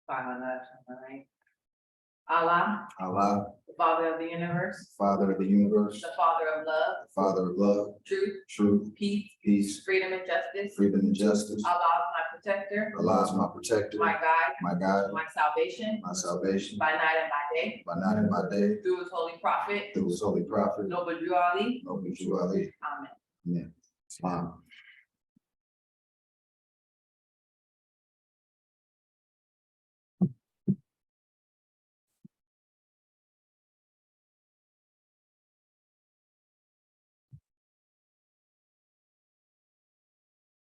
Allah, Allah, the Father of the universe, Father of the universe, the Father of love, Father of love, truth, truth, peace, peace, freedom, and justice. freedom, and justice. Allah is my protector, Allah is my protector, my guide, my guide, my salvation, my salvation, by night and by day, by night and by day, through his holy prophet, through his holy prophet, Noble Drew Ali. Noble Drew Ali. Amen. Amen. Islam.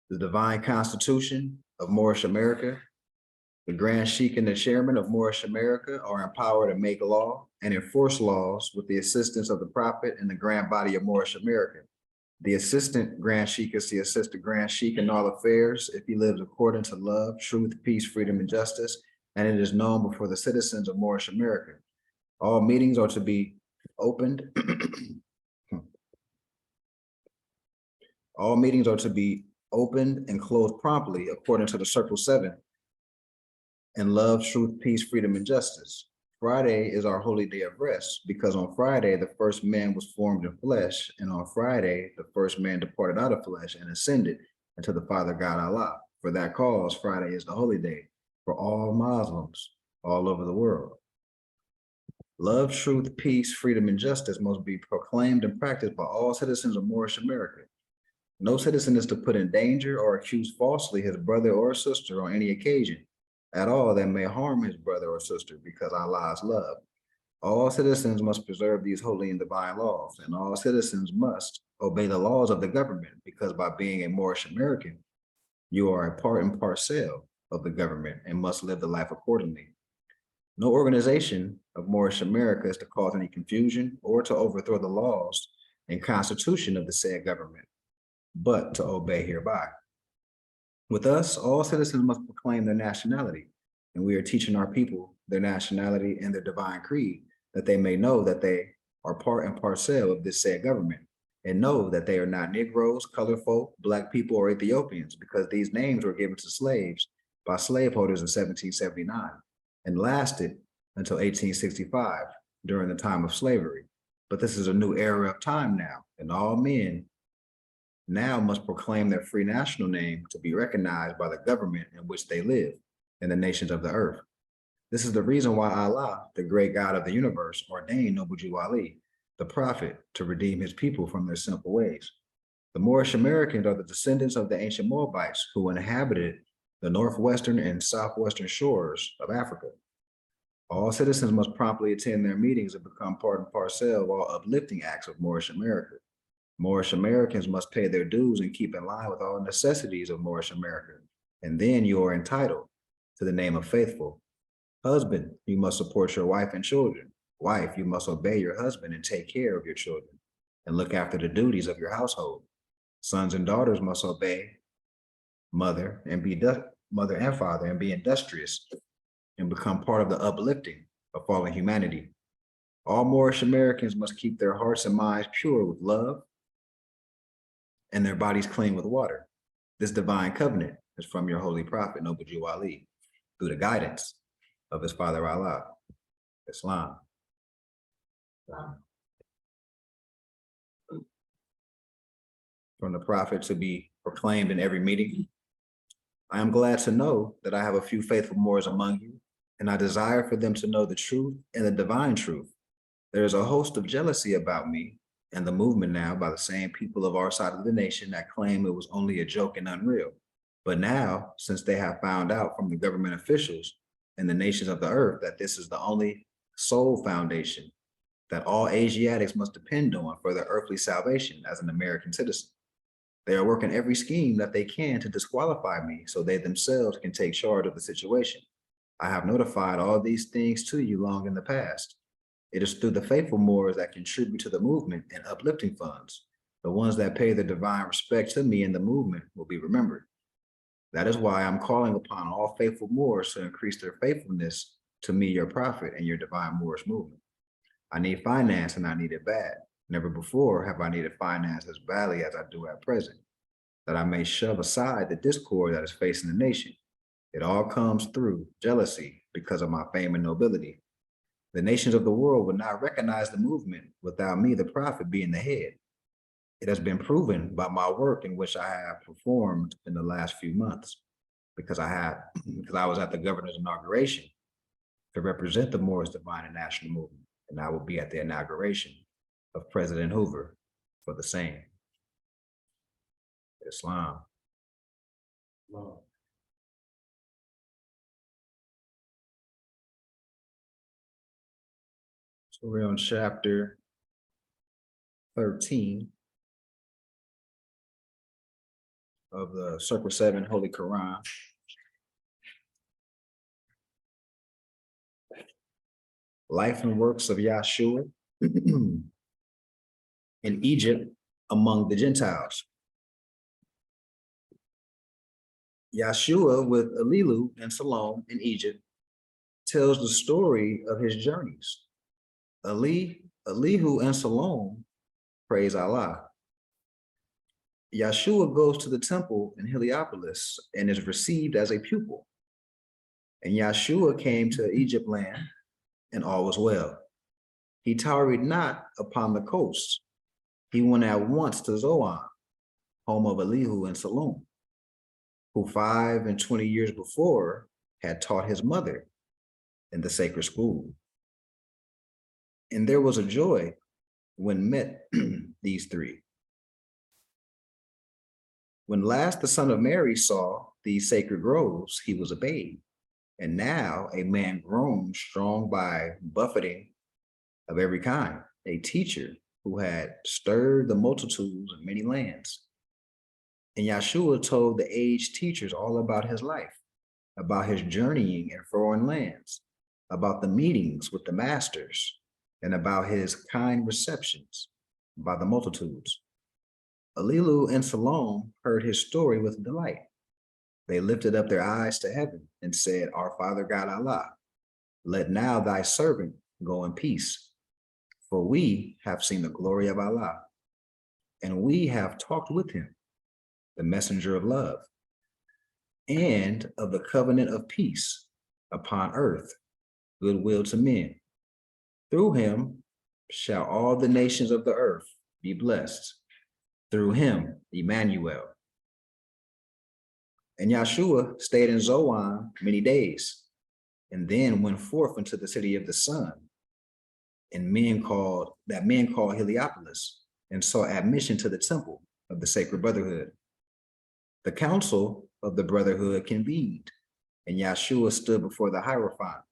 The Divine Constitution of Moorish America. The Grand Sheikh and the Chairman of Moorish America are empowered to make law and enforce laws with the assistance of the Prophet and the Grand Body of Moorish America. The Assistant Grand Sheikh is the Assistant Grand Sheikh in all affairs if he lives according to love, truth, peace, freedom, and justice, and it is known before the citizens of Moorish America. All meetings are to be opened. All meetings are to be opened and closed promptly according to the Circle 7 and love, truth, peace, freedom, and justice. Friday is our holy day of rest because on Friday, the first man was formed in flesh, and on Friday, the first man departed out of flesh and ascended into the Father God Allah. For that cause, Friday is the holy day for all Muslims all over the world. Love, truth, peace, freedom, and justice must be proclaimed and practiced by all citizens of Moorish America. No citizen is to put in danger or accuse falsely his brother or sister on any occasion at all that may harm his brother or sister because Allah is love. All citizens must preserve these holy and divine laws, and all citizens must obey the laws of the government because by being a Moorish American, you are a part and parcel of the government and must live the life accordingly. No organization of Moorish America is to cause any confusion or to overthrow the laws and constitution of the said government, but to obey hereby. With us, all citizens must proclaim their nationality, and we are teaching our people their nationality and their divine creed, that they may know that they are part and parcel of this said government, and know that they are not Negroes, colored folk, Black people, or Ethiopians, because these names were given to slaves by slaveholders in 1779 and lasted until 1865 during the time of slavery. But this is a new era of time now, and all men now must proclaim their free national name to be recognized by the government in which they live and the nations of the earth. This is the reason why Allah, the great God of the universe, ordained Noble Drew Ali, the prophet, to redeem his people from their sinful ways. The Moorish Americans are the descendants of the ancient Moabites who inhabited the northwestern and southwestern shores of Africa. All citizens must promptly attend their meetings and become part and parcel of all uplifting acts of Moorish America. Moorish Americans must pay their dues and keep in line with all necessities of Moorish America, and then you are entitled to the name of faithful. Husband, you must support your wife and children. Wife, you must obey your husband and take care of your children and look after the duties of your household. Sons and daughters must obey mother and father and be industrious and become part of the uplifting of fallen humanity. All Moorish Americans must keep their hearts and minds pure with love and their bodies clean with water. This divine covenant is from your holy prophet, Noble Drew Ali, through the guidance of his father Allah, Islam. From the prophet to be proclaimed in every meeting. I am glad to know that I have a few faithful Moors among you, and I desire for them to know the truth and the divine truth. There is a host of jealousy about me and the movement now by the same people of our side of the nation that claim it was only a joke and unreal. But now, since they have found out from the government officials and the nations of the earth that this is the only sole foundation that all Asiatics must depend on for their earthly salvation as an American citizen, they are working every scheme that they can to disqualify me so they themselves can take charge of the situation. I have notified all these things to you long in the past. It is through the faithful Moors that contribute to the movement and uplifting funds. The ones that pay the divine respect to me in the movement will be remembered. That is why I'm calling upon all faithful Moors to increase their faithfulness to me, your prophet, and your divine Moorish movement. I need finance and I need it bad. Never before have I needed finance as badly as I do at present, that I may shove aside the discord that is facing the nation. It all comes through jealousy because of my fame and nobility. The nations of the world would not recognize the movement without me, the prophet, being the head. It has been proven by my work in which I have performed in the last few months, because I was at the governor's inauguration to represent the Moorish Divine and National Movement, and I will be at the inauguration of President Hoover for the same. Islam. Wow. So we're on chapter 13 of the Circle 7 Holy Quran. Life and works of Yahshua in Egypt among the Gentiles. Yahshua with Elilu and Salome in Egypt tells the story of his journeys. Elihu and Salome praise Allah. Yahshua goes to the temple in Heliopolis and is received as a pupil. And Yahshua came to Egypt land, and all was well. He tarried not upon the coast. He went at once to Zoan, home of Elihu and Salome, who 25 years before had taught his mother in the sacred school. And there was a joy when met these three. When last the son of Mary saw these sacred groves, he was a babe, and now a man grown strong by buffeting of every kind, a teacher who had stirred the multitudes of many lands. And Yahshua told the aged teachers all about his life, about his journeying in foreign lands, about the meetings with the masters, and about his kind receptions by the multitudes. Elilu and Salome heard his story with delight. They lifted up their eyes to heaven and said, Our Father God Allah, let now thy servant go in peace, for we have seen the glory of Allah, and we have talked with him, the messenger of love, and of the covenant of peace upon earth, goodwill to men. Through him shall all the nations of the earth be blessed. Through him, Emmanuel. And Yahshua stayed in Zoan many days, and then went forth into the city of the sun, and men called Heliopolis, and saw admission to the temple of the Sacred Brotherhood. The council of the Brotherhood convened, and Yahshua stood before the Hierophant.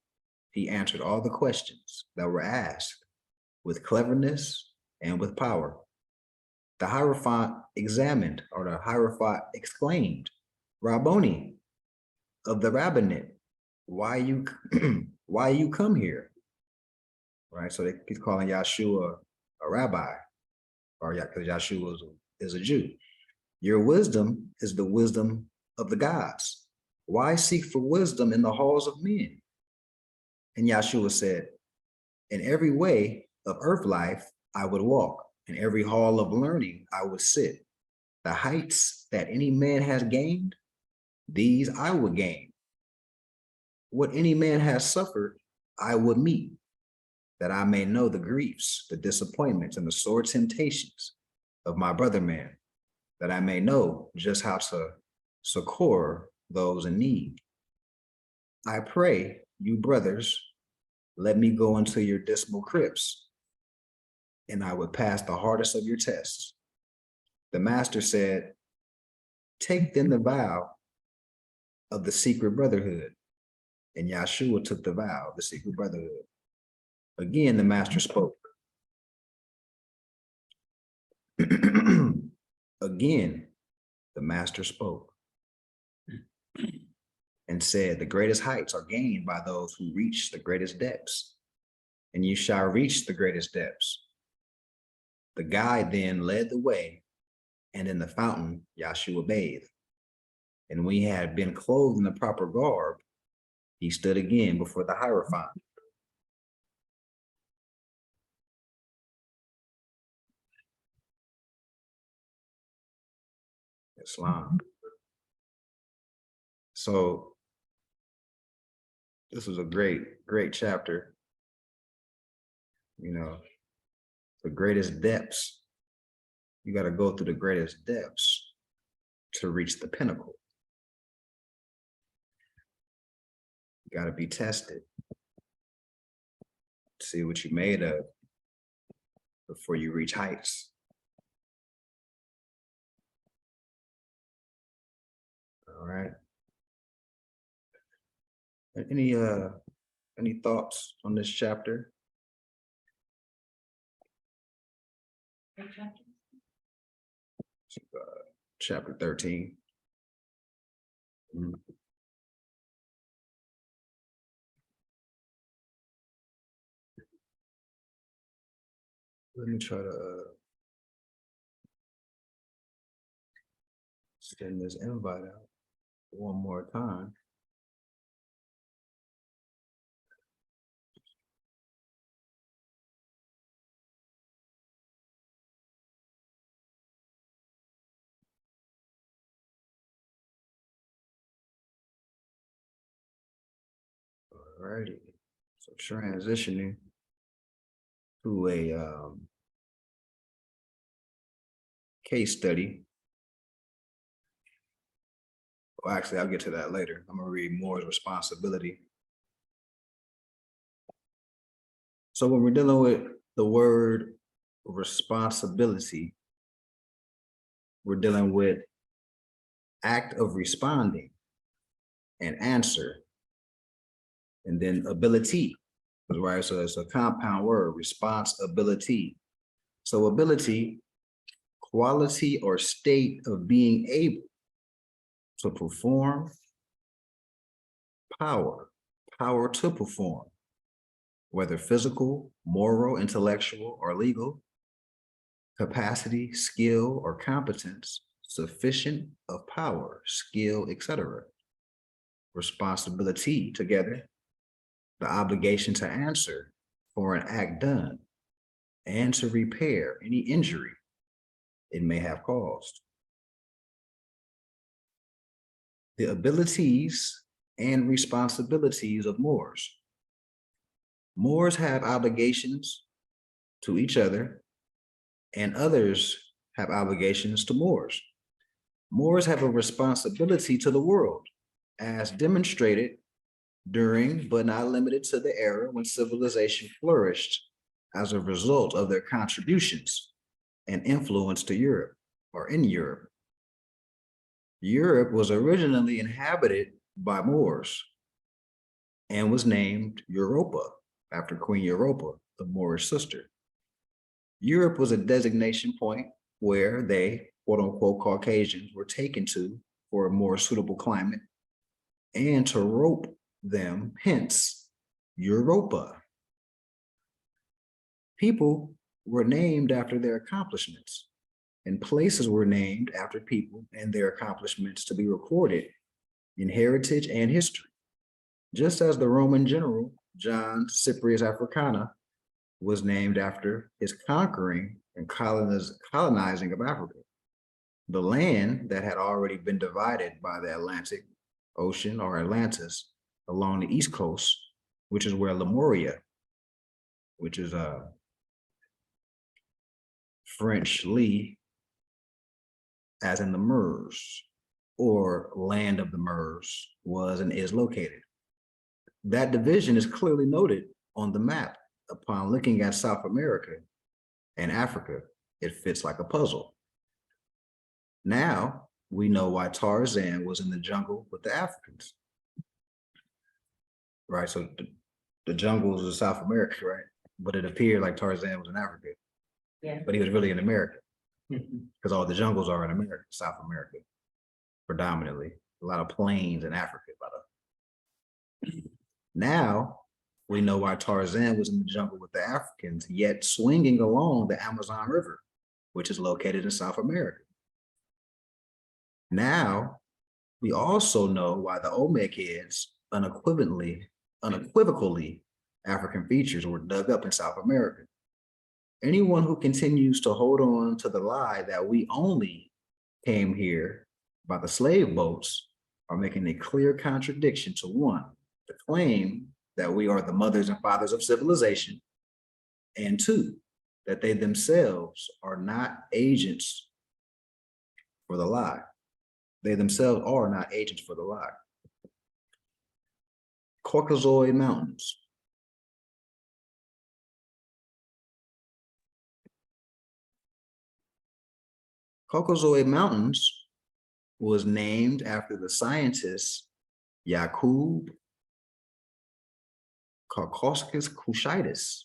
He answered all the questions that were asked with cleverness and with power. The Hierophant exclaimed, Rabboni of the rabbinate, why you come here? Right, so he's calling Yahshua a rabbi, or because Yahshua is a Jew. Your wisdom is the wisdom of the gods. Why seek for wisdom in the halls of men? And Yahshua said, in every way of earth life, I would walk. In every hall of learning, I would sit. The heights that any man has gained, these I would gain. What any man has suffered, I would meet, that I may know the griefs, the disappointments, and the sore temptations of my brother man, that I may know just how to succor those in need. I pray you brothers, let me go into your dismal crypts, and I would pass the hardest of your tests. The master said, take then the vow of the secret brotherhood. And Yahshua took the vow of the secret brotherhood. Again, the master spoke. Again, the master spoke and said, the greatest heights are gained by those who reach the greatest depths, and you shall reach the greatest depths. The guide then led the way, and in the fountain Yahshua bathed. And when he had been clothed in the proper garb, he stood again before the Hierophant. Islam. So This was a great chapter. You know, the greatest depths. You got to go through the greatest depths to reach the pinnacle. You got to be tested. See what you made of before you reach heights. All right. Any thoughts on this chapter? Chapter 13. Let me try to send this invite out one more time. Alrighty, so transitioning to a case study. Well, actually, I'll get to that later. I'm gonna read Moore's responsibility. So when we're dealing with the word responsibility, we're dealing with act of responding and answer, and then ability, right? So it's a compound word, responsibility. So ability, quality or state of being able to perform, power to perform, whether physical, moral, intellectual, or legal, capacity, skill, or competence, sufficient of power, skill, etc. Responsibility together, the obligation to answer for an act done and to repair any injury it may have caused. The abilities and responsibilities of Moors. Moors have obligations to each other, and others have obligations to Moors. Moors have a responsibility to the world, as demonstrated during, but not limited to, the era when civilization flourished as a result of their contributions and influence to Europe, or in Europe. Europe was originally inhabited by Moors and was named Europa after Queen Europa, the Moorish sister. Europe was a designation point where they, quote unquote, Caucasians were taken to for a more suitable climate and to rope them, hence Europa. People were named after their accomplishments, and places were named after people and their accomplishments to be recorded in heritage and history. Just as the Roman general, John Cyprius Africana, was named after his conquering and colonizing of Africa, the land that had already been divided by the Atlantic Ocean, or Atlantis, along the East Coast, which is where Lemuria, which is French Lee, as in the Moors, or land of the Moors, was and is located. That division is clearly noted on the map. Upon looking at South America and Africa, it fits like a puzzle. Now we know why Tarzan was in the jungle with the Africans. Right, so the jungles of South America, right? But it appeared like Tarzan was in Africa. Yeah. But he was really in America, because all the jungles are in America, South America, predominantly. A lot of plains in Africa. Now we know why Tarzan was in the jungle with the Africans, yet swinging along the Amazon River, which is located in South America. Now we also know why the Olmec heads, unequivocally African features, were dug up in South America. Anyone who continues to hold on to the lie that we only came here by the slave boats are making a clear contradiction to one, the claim that we are the mothers and fathers of civilization, and two, that they themselves are not agents for the lie. They themselves are not agents for the lie. Caucasoid Mountains. Caucasoid Mountains was named after the scientist Yakub Caucasus Cushitis,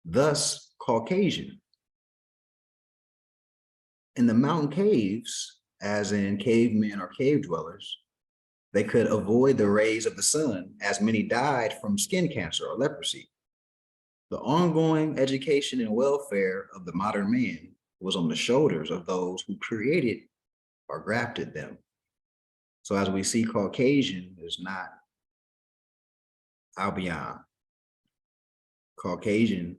thus Caucasian. In the mountain caves, as in cavemen or cave dwellers, they could avoid the rays of the sun, as many died from skin cancer or leprosy. The ongoing education and welfare of the modern man was on the shoulders of those who created or grafted them. So as we see, Caucasian is not Albion. Caucasian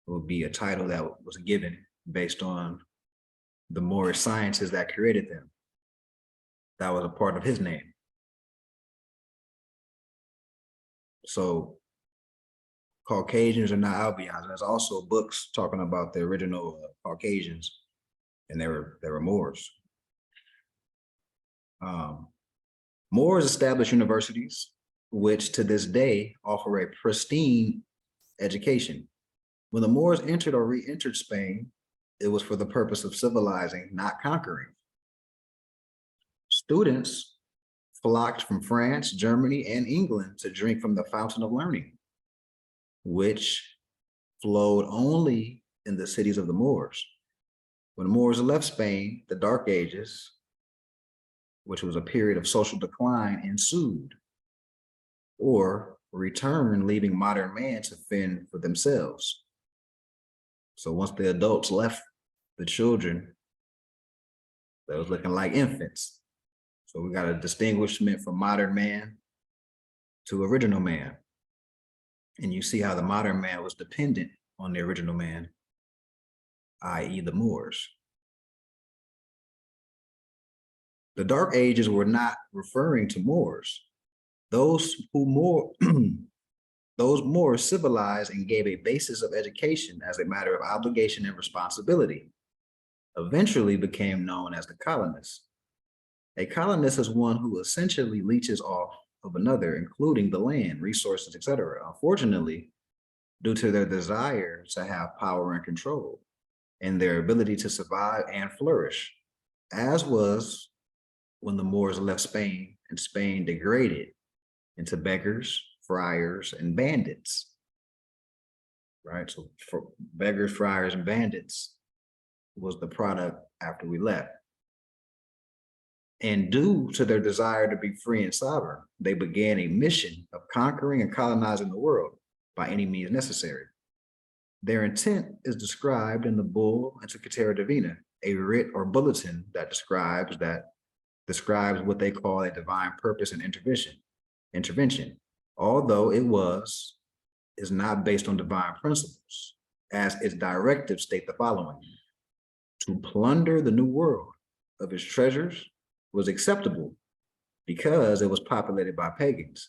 will be a title that was given based on the Moorish scientists that created them. That was a part of his name. So Caucasians are not Albions. There's also books talking about the original Caucasians, and they were Moors. Moors established universities, which to this day offer a pristine education. When the Moors entered or re-entered Spain, it was for the purpose of civilizing, not conquering. Students flocked from France, Germany, and England to drink from the fountain of learning, which flowed only in the cities of the Moors. When the Moors left Spain, the Dark Ages, which was a period of social decline, ensued, or returned, leaving modern man to fend for themselves. So once the adults left the children, they was looking like infants. So we got a distinguishment from modern man to original man. And you see how the modern man was dependent on the original man, i.e. the Moors. The Dark Ages were not referring to Moors. Those Moors civilized and gave a basis of education as a matter of obligation and responsibility, eventually became known as the colonists. A colonist is one who essentially leeches off of another, including the land, resources, etc. Unfortunately, due to their desire to have power and control, and their ability to survive and flourish, as was when the Moors left Spain and Spain degraded into beggars, friars, and bandits. Right, so for beggars, friars, and bandits was the product after we left. And due to their desire to be free and sovereign, they began a mission of conquering and colonizing the world by any means necessary. Their intent is described in the Bull Antiquitaria Divina, a writ or bulletin that describes what they call a divine purpose and intervention, although is not based on divine principles, as its directives state the following: to plunder the new world of its treasures was acceptable because it was populated by pagans.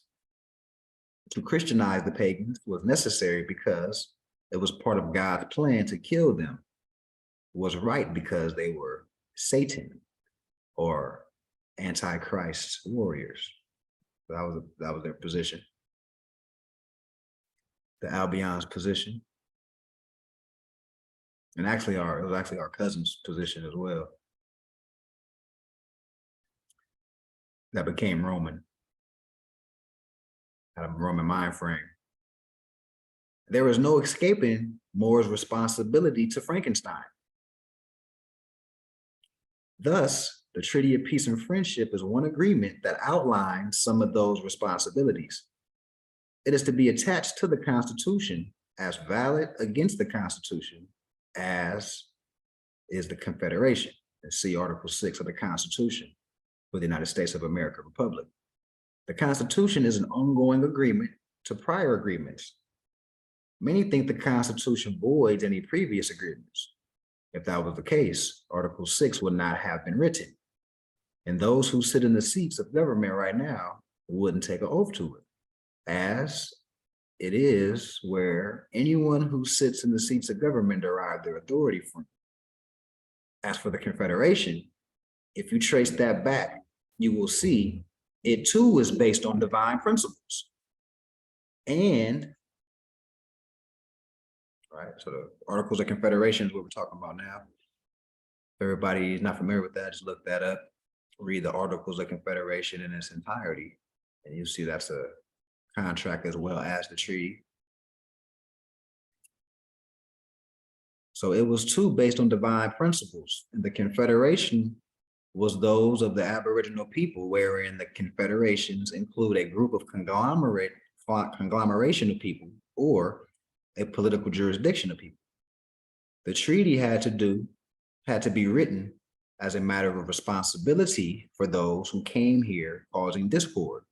To Christianize the pagans was necessary because it was part of God's plan to kill them. It was right because they were Satan or Antichrist warriors. That was their position. The Albion's position. And actually it was actually our cousin's position as well. That became Roman. Had a Roman mind frame. There is no escaping More's responsibility to Frankenstein. Thus, the Treaty of Peace and Friendship is one agreement that outlines some of those responsibilities. It is to be attached to the Constitution as valid against the Constitution as is the Confederation. And see Article 6 of the Constitution for the United States of America Republic. The Constitution is an ongoing agreement to prior agreements. Many think the Constitution voids any previous agreements. If that was the case, Article 6 would not have been written. And those who sit in the seats of government right now wouldn't take an oath to it. as it is where anyone who sits in the seats of government derive their authority from. As for the Confederation, if you trace that back, you will see it too is based on divine principles. And, right, so the Articles of Confederation is what we're talking about now. If everybody is not familiar with that, just look that up, read the Articles of Confederation in its entirety, and you'll see that's a contract as well as the treaty. So it was too based on divine principles, and the Confederation was those of the Aboriginal people, wherein the confederations include a group of conglomeration of people or a political jurisdiction of people. The treaty had to be written as a matter of responsibility for those who came here causing discord.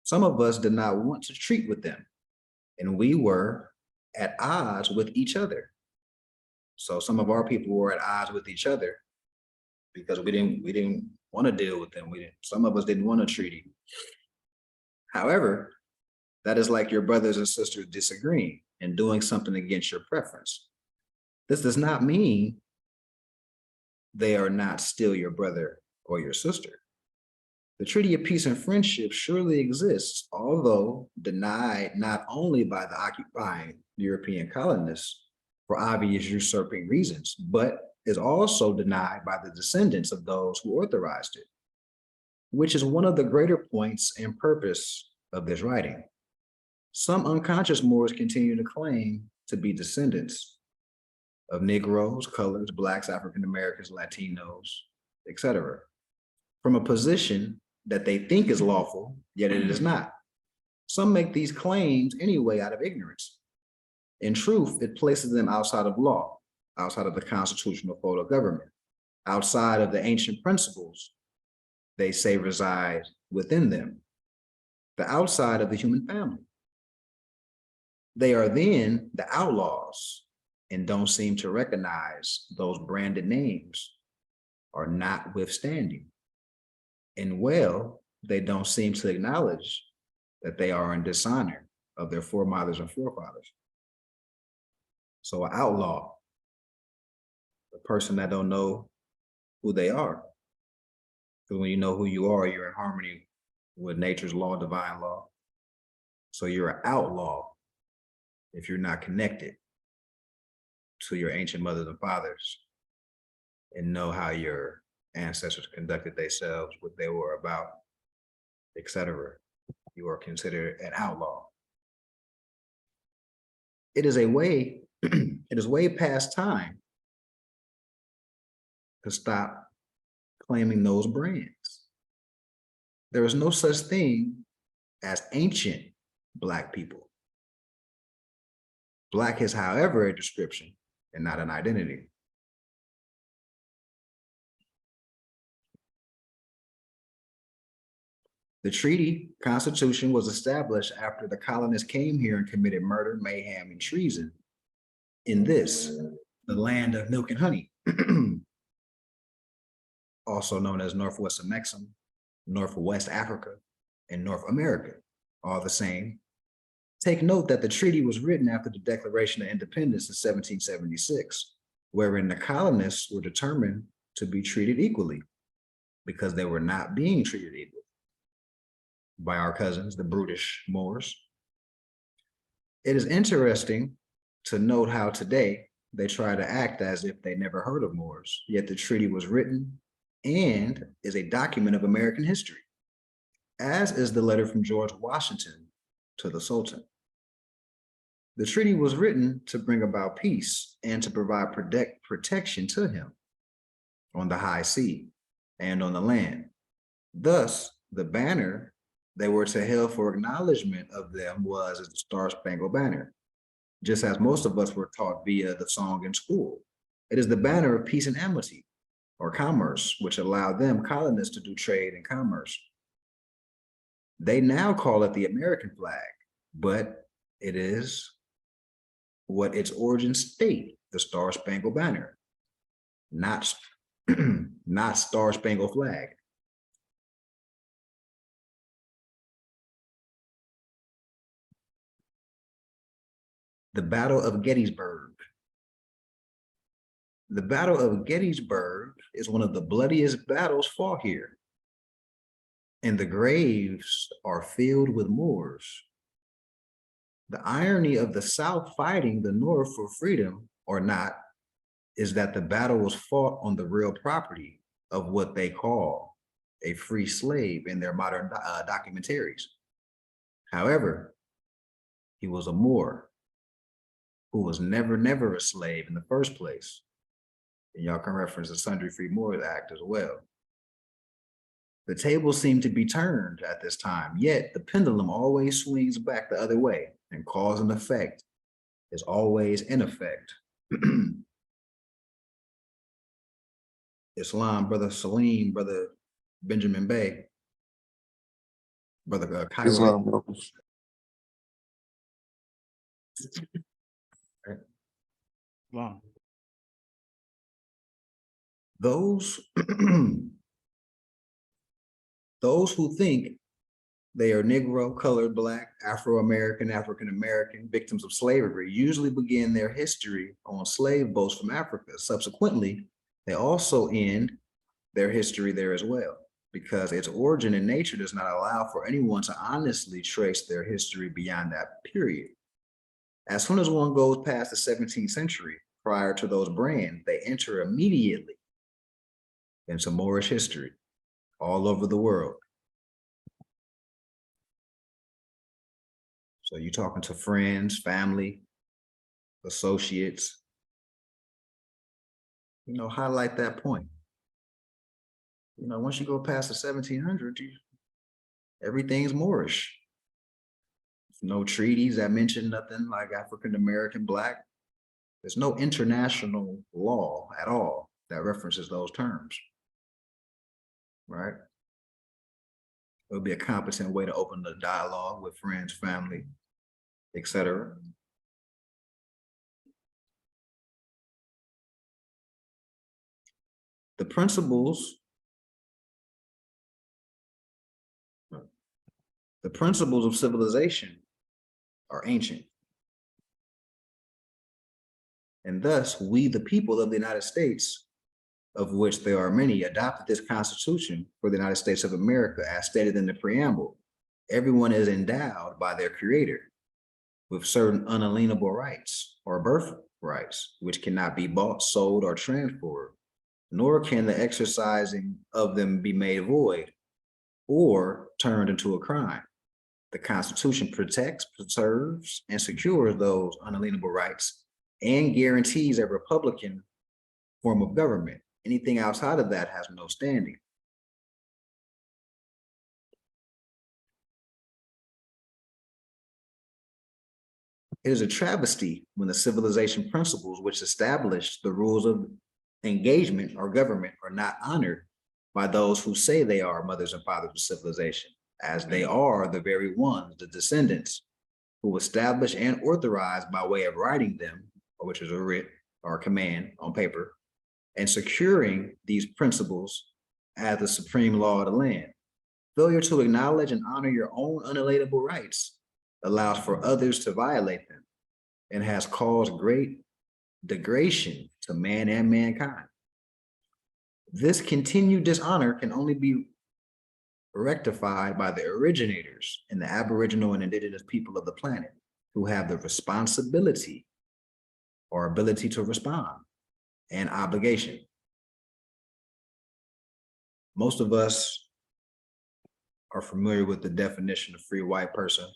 Some of us did not want to treat with them, and we were at odds with each other. So some of our people were at odds with each other because we didn't want to deal with them. Some of us didn't want a treaty. However, that is like your brothers and sisters disagreeing and doing something against your preference. This does not mean they are not still your brother or your sister. The Treaty of Peace and Friendship surely exists, although denied not only by the occupying European colonists for obvious usurping reasons, but is also denied by the descendants of those who authorized it, which is one of the greater points and purpose of this writing. Some unconscious Moors continue to claim to be descendants of Negroes, colors, Blacks, African Americans, Latinos, etc., from a position that they think is lawful, yet it is not. Some make these claims anyway out of ignorance. In truth, it places them outside of law, outside of the constitutional code of government, outside of the ancient principles they say reside within them, the outside of the human family. They are then the outlaws and don't seem to recognize those branded names are notwithstanding. And well, they don't seem to acknowledge that they are in dishonor of their foremothers and forefathers. So an outlaw, a person that don't know who they are. Because when you know who you are, you're in harmony with nature's law, divine law. So you're an outlaw if you're not connected to your ancient mothers and fathers and know how your ancestors conducted themselves, what they were about, etc. You are considered an outlaw. It is it is way past time to stop claiming those brands. There is no such thing as ancient Black people. Black is, however, a description and not an identity. The treaty constitution was established after the colonists came here and committed murder, mayhem, and treason in this, the land of milk and honey, also known as Northwest Mexico, Northwest Africa, and North America, all the same. Take note that the treaty was written after the Declaration of Independence in 1776, wherein the colonists were determined to be treated equally because they were not being treated equally by our cousins, the brutish Moors. It is interesting to note how today they try to act as if they never heard of Moors, yet the treaty was written and is a document of American history, as is the letter from George Washington to the Sultan. The treaty was written to bring about peace and to provide protection to him on the high sea and on the land. Thus, the banner they were to hail for acknowledgement of them was the Star-Spangled Banner, just as most of us were taught via the song in school. It is the banner of peace and amity, or commerce, which allowed them, colonists, to do trade and commerce. They now call it the American flag, but it is what its origins state, the Star-Spangled Banner, not Star-Spangled Flag. The Battle of Gettysburg. The Battle of Gettysburg is one of the bloodiest battles fought here. And the graves are filled with Moors. The irony of the South fighting the North for freedom or not is that the battle was fought on the real property of what they call a free slave in their modern documentaries. However, he was a Moor who was never a slave in the first place. And y'all can reference the Sundry Free Moors Act as well. The tables seem to be turned at this time, yet the pendulum always swings back the other way, and cause and effect is always in effect. Islam, Brother Salim, Brother Benjamin Bey, Brother Cairo. Islam, brothers. Wow. Those those who think they are Negro, colored, Black, Afro-American, African-American, victims of slavery usually begin their history on slave boats from Africa. Subsequently, they also end their history there as well, because its origin in nature does not allow for anyone to honestly trace their history beyond that period. As soon as one goes past the 17th century, prior to those brands, they enter immediately into Moorish history all over the world. So you're talking to friends, family, associates, highlight that point. Once you go past the 1700s, everything's Moorish. No treaties that mention nothing like African-American, Black. There's no international law at all that references those terms, right? It would be a competent way to open the dialogue with friends, family, etc. The principles of civilization are ancient. And thus, we, the people of the United States, of which there are many, adopted this Constitution for the United States of America, as stated in the preamble. Everyone is endowed by their Creator with certain unalienable rights or birth rights, which cannot be bought, sold, or transferred, nor can the exercising of them be made void or turned into a crime. The Constitution protects, preserves, and secures those unalienable rights and guarantees a republican form of government. Anything outside of that has no standing. It is a travesty when the civilization principles which established the rules of engagement or government are not honored by those who say they are mothers and fathers of civilization, as they are the very ones, the descendants, who established and authorized by way of writing them, which is a writ or a command on paper, and securing these principles as the supreme law of the land. Failure to acknowledge and honor your own unalienable rights allows for others to violate them and has caused great degradation to man and mankind. This continued dishonor can only be rectified by the originators and the Aboriginal and Indigenous people of the planet, who have the responsibility or ability to respond and obligation. Most of us are familiar with the definition of free white person.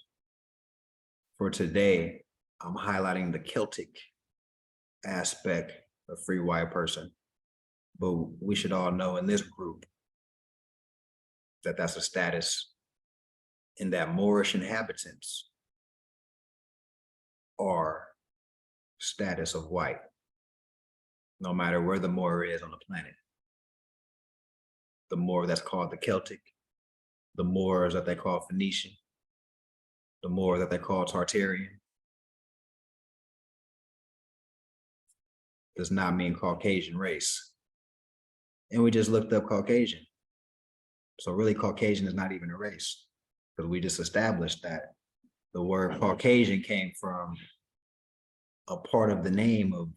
For today, I'm highlighting the Celtic aspect of free white person, but we should all know in this group that that's a status, and that Moorish inhabitants are status of white, no matter where the Moor is on the planet. The Moor that's called the Celtic, the Moors that they call Phoenician, the Moors that they call Tartarian, does not mean Caucasian race. And we just looked up Caucasian. So really Caucasian is not even a race, because we just established that the word Caucasian came from a part of the name of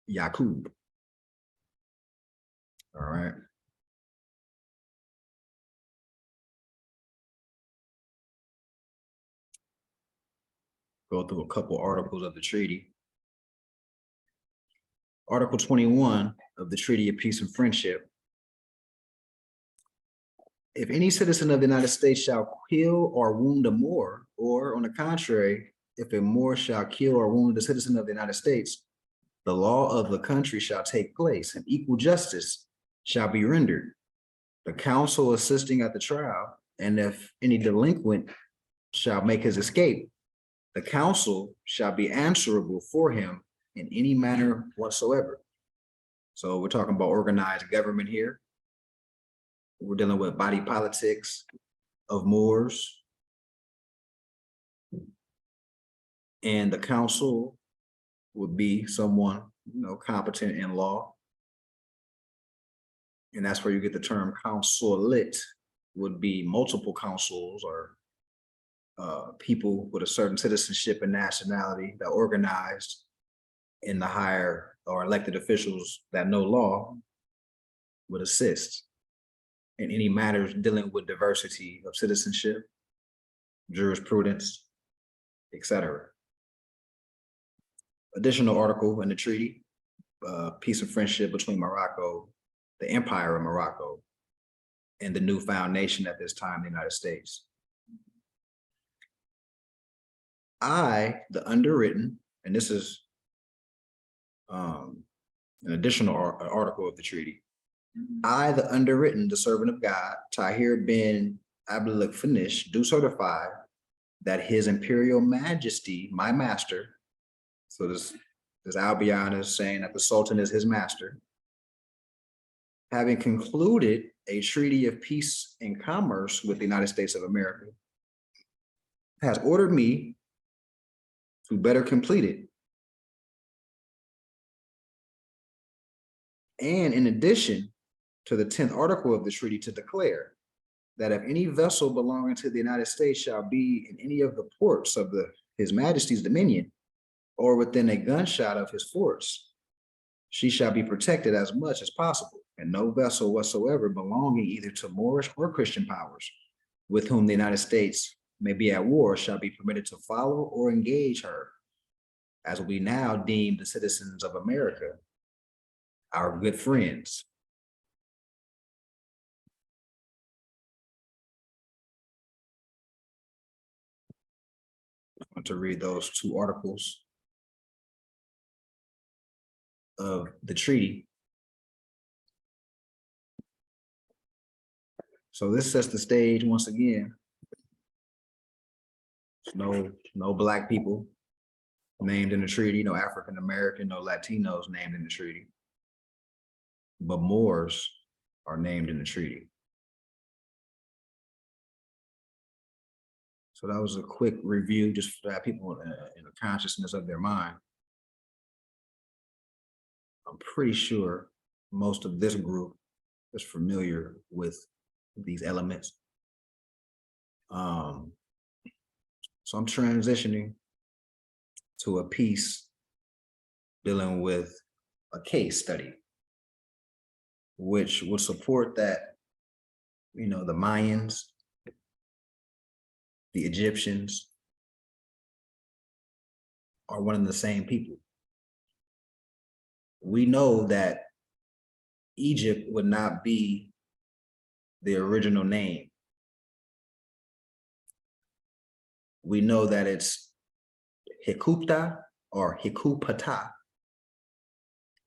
Yaqub. All right. Go through a couple articles of the treaty. Article 21 of the Treaty of Peace and Friendship. If any citizen of the United States shall kill or wound a Moor, or on the contrary, if a Moor shall kill or wound a citizen of the United States, the law of the country shall take place and equal justice shall be rendered. The counsel assisting at the trial, and if any delinquent shall make his escape, the counsel shall be answerable for him in any manner whatsoever. So we're talking about organized government here. We're dealing with body politics of Moors. And the counsel would be someone, competent in law. And that's where you get the term consulate, would be multiple counsels or people with a certain citizenship and nationality that organized in the higher or elected officials that know law would assist in any matters dealing with diversity of citizenship, jurisprudence, etc. Additional article in the treaty, peace and friendship between Morocco, the Empire of Morocco, and the newfound nation at this time, the United States. I, the underwritten, and this is an additional article of the treaty. I, the underwritten, the servant of God, Tahir bin Abdullah Finish, do certify that His Imperial Majesty, my master, so this Albion is saying that the Sultan is his master, having concluded a treaty of peace and commerce with the United States of America, has ordered me to better complete it. And in addition to the 10th article of the treaty, to declare that if any vessel belonging to the United States shall be in any of the ports of His Majesty's dominion or within a gunshot of his forts, she shall be protected as much as possible, and no vessel whatsoever belonging either to Moorish or Christian powers with whom the United States may be at war shall be permitted to follow or engage her, as we now deem the citizens of America our good friends. I want to read those two articles of the treaty. So this sets the stage once again. No Black people named in the treaty, no African American, no Latinos named in the treaty, but Moors are named in the treaty. So that was a quick review, just to have people in the consciousness of their mind. I'm pretty sure most of this group is familiar with these elements. So I'm transitioning to a piece dealing with a case study, which will support that, the Mayans, the Egyptians are one and the same people. We know that Egypt would not be the original name. We know that it's Hikupta or Hikupata.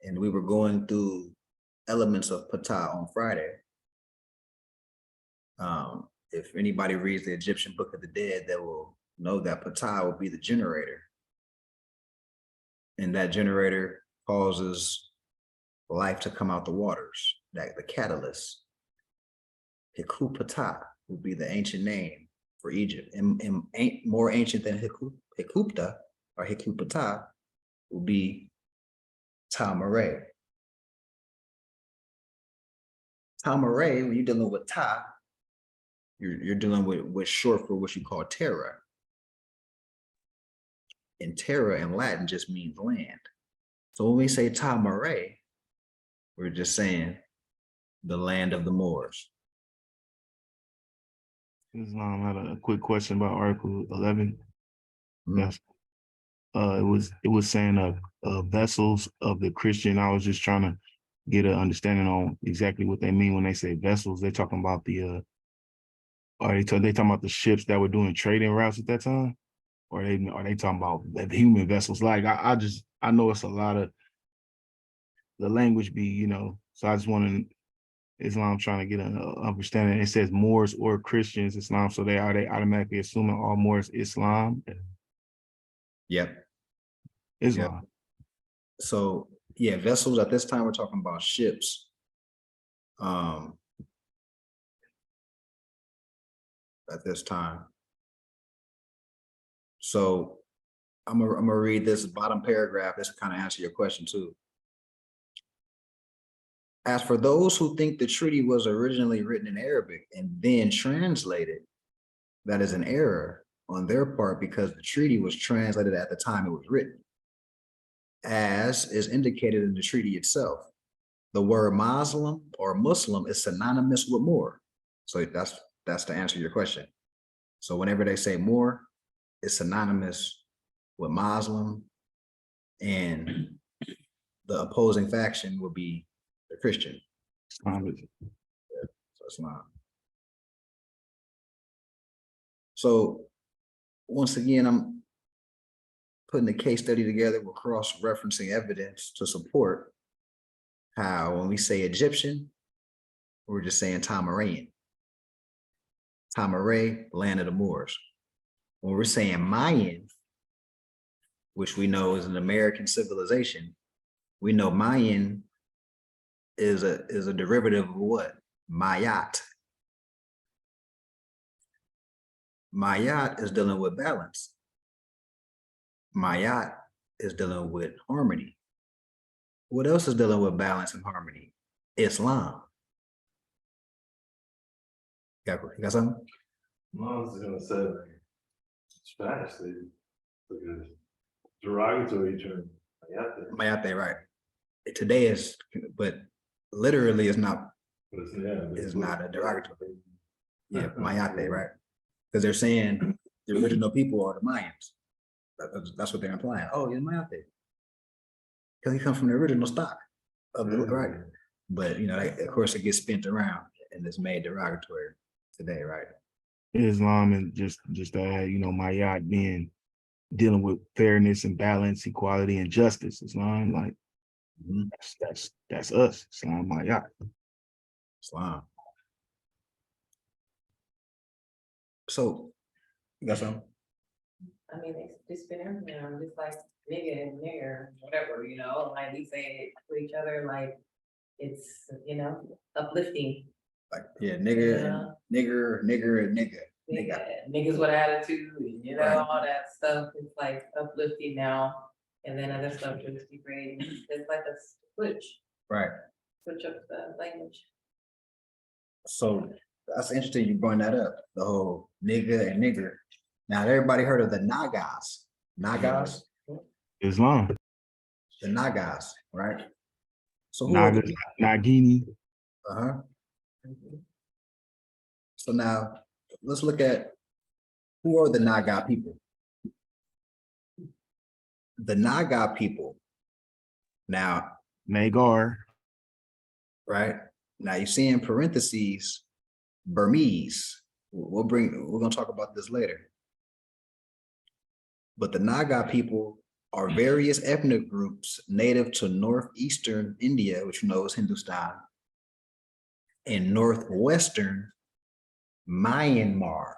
And we were going through elements of Ptah on Friday. If anybody reads the Egyptian Book of the Dead, they will know that Ptah will be the generator. And that generator causes life to come out the waters, that the catalyst. Hikupata would be the ancient name for Egypt, and more ancient than Hikupta or Hikupata will be Ta-Mare. Ta-Mare, when you're dealing with Ta, you're dealing with short for what you call terror. and terra in Latin just means land. So when we say Ta Mare, we're just saying the land of the Moors. Islam had a quick question about Article 11. Mhm. Yes. It was saying vessels of the Christian. I was just trying to get an understanding on exactly what they mean when they say vessels. They're talking about they talking about the ships that were doing trading routes at that time, or are they talking about the human vessels? Like I know it's a lot of the language so I just want to Islam trying to get an understanding. It says Moors or Christians, Islam. So are they automatically assuming all Moors Islam? Yep. Islam. So yeah, vessels at this time, we're talking about ships. At this time. So I'm gonna read this bottom paragraph. This kind of answer your question too. As for those who think the treaty was originally written in Arabic and then translated, that is an error on their part because the treaty was translated at the time it was written, as is indicated in the treaty itself. The word Muslim or Muslim is synonymous with Moor. So that's to answer your question. So whenever they say Moor, it's synonymous with Muslim, and the opposing faction would be the Christian. Islam. So Islam. So once again, I'm putting a case study together. We're cross-referencing evidence to support how when we say Egyptian, we're just saying Tamaraean. Tamaray, land of the Moors. When we're saying Mayan, which we know is an American civilization, we know Mayan is a derivative of what? Mayat. Mayat is dealing with balance. Mayat is dealing with harmony. What else is dealing with balance and harmony? Islam. You got something? I was gonna say, like, Spanish, they took a derogatory term. Mayate, right. Today is, but literally it's not, But it's is not a derogatory. Yeah, Mayate, right? Because they're saying the original people are the Mayans. That's what they're implying. Oh, you're Mayate. Because he comes from the original stock of the right. But of course, it gets spent around and it's made derogatory today, right? Islam and just Mayat being dealing with fairness and balance, equality and justice. Islam, like that's us. Islam, Mayat. Islam. So you got something? I mean, it's been everywhere, just like nigga and nigger, whatever, like we say it to each other, like it's, uplifting. Like, yeah, nigga, and nigger, and nigga. Yeah, niggas with attitude, and Right. all that stuff, it's like uplifting now, and then other stuff just degrading, it's like a switch up the language. So that's interesting you bring that up, the whole nigga and nigger. Now, everybody heard of the Nagas? Nagas? Islam. The Nagas, right? So who are Nagas, Nagini. So now let's look at who are the Naga people. The Naga people. Now, Nagar. right? Now you see in parentheses, Burmese. We're gonna talk about this later. But the Naga people are various ethnic groups native to northeastern India, which is Hindustan, and northwestern Myanmar.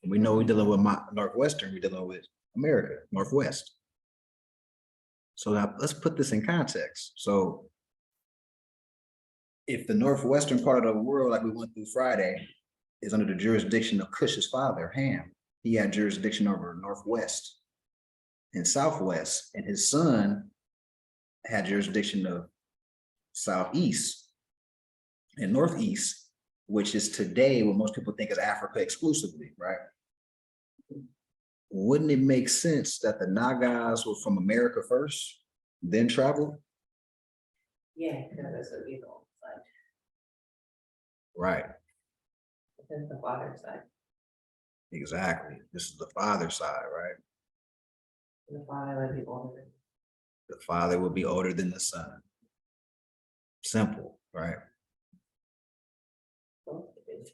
And we know we're dealing with northwestern, we're dealing with America, Northwest. So now let's put this in context. So if the northwestern part of the world, like we went through Friday, is under the jurisdiction of Cush's father, Ham, he had jurisdiction over Northwest and Southwest, and his son had jurisdiction of Southeast and Northeast, which is today what most people think is Africa exclusively, right? wouldn't it make sense that the Nagas were from America first, then traveled? Yeah, because that's what we don't, like, Right, that's the father side, exactly. This is the father side, right? and the father would be older. The father would be older than the son. Simple, right? Both of it.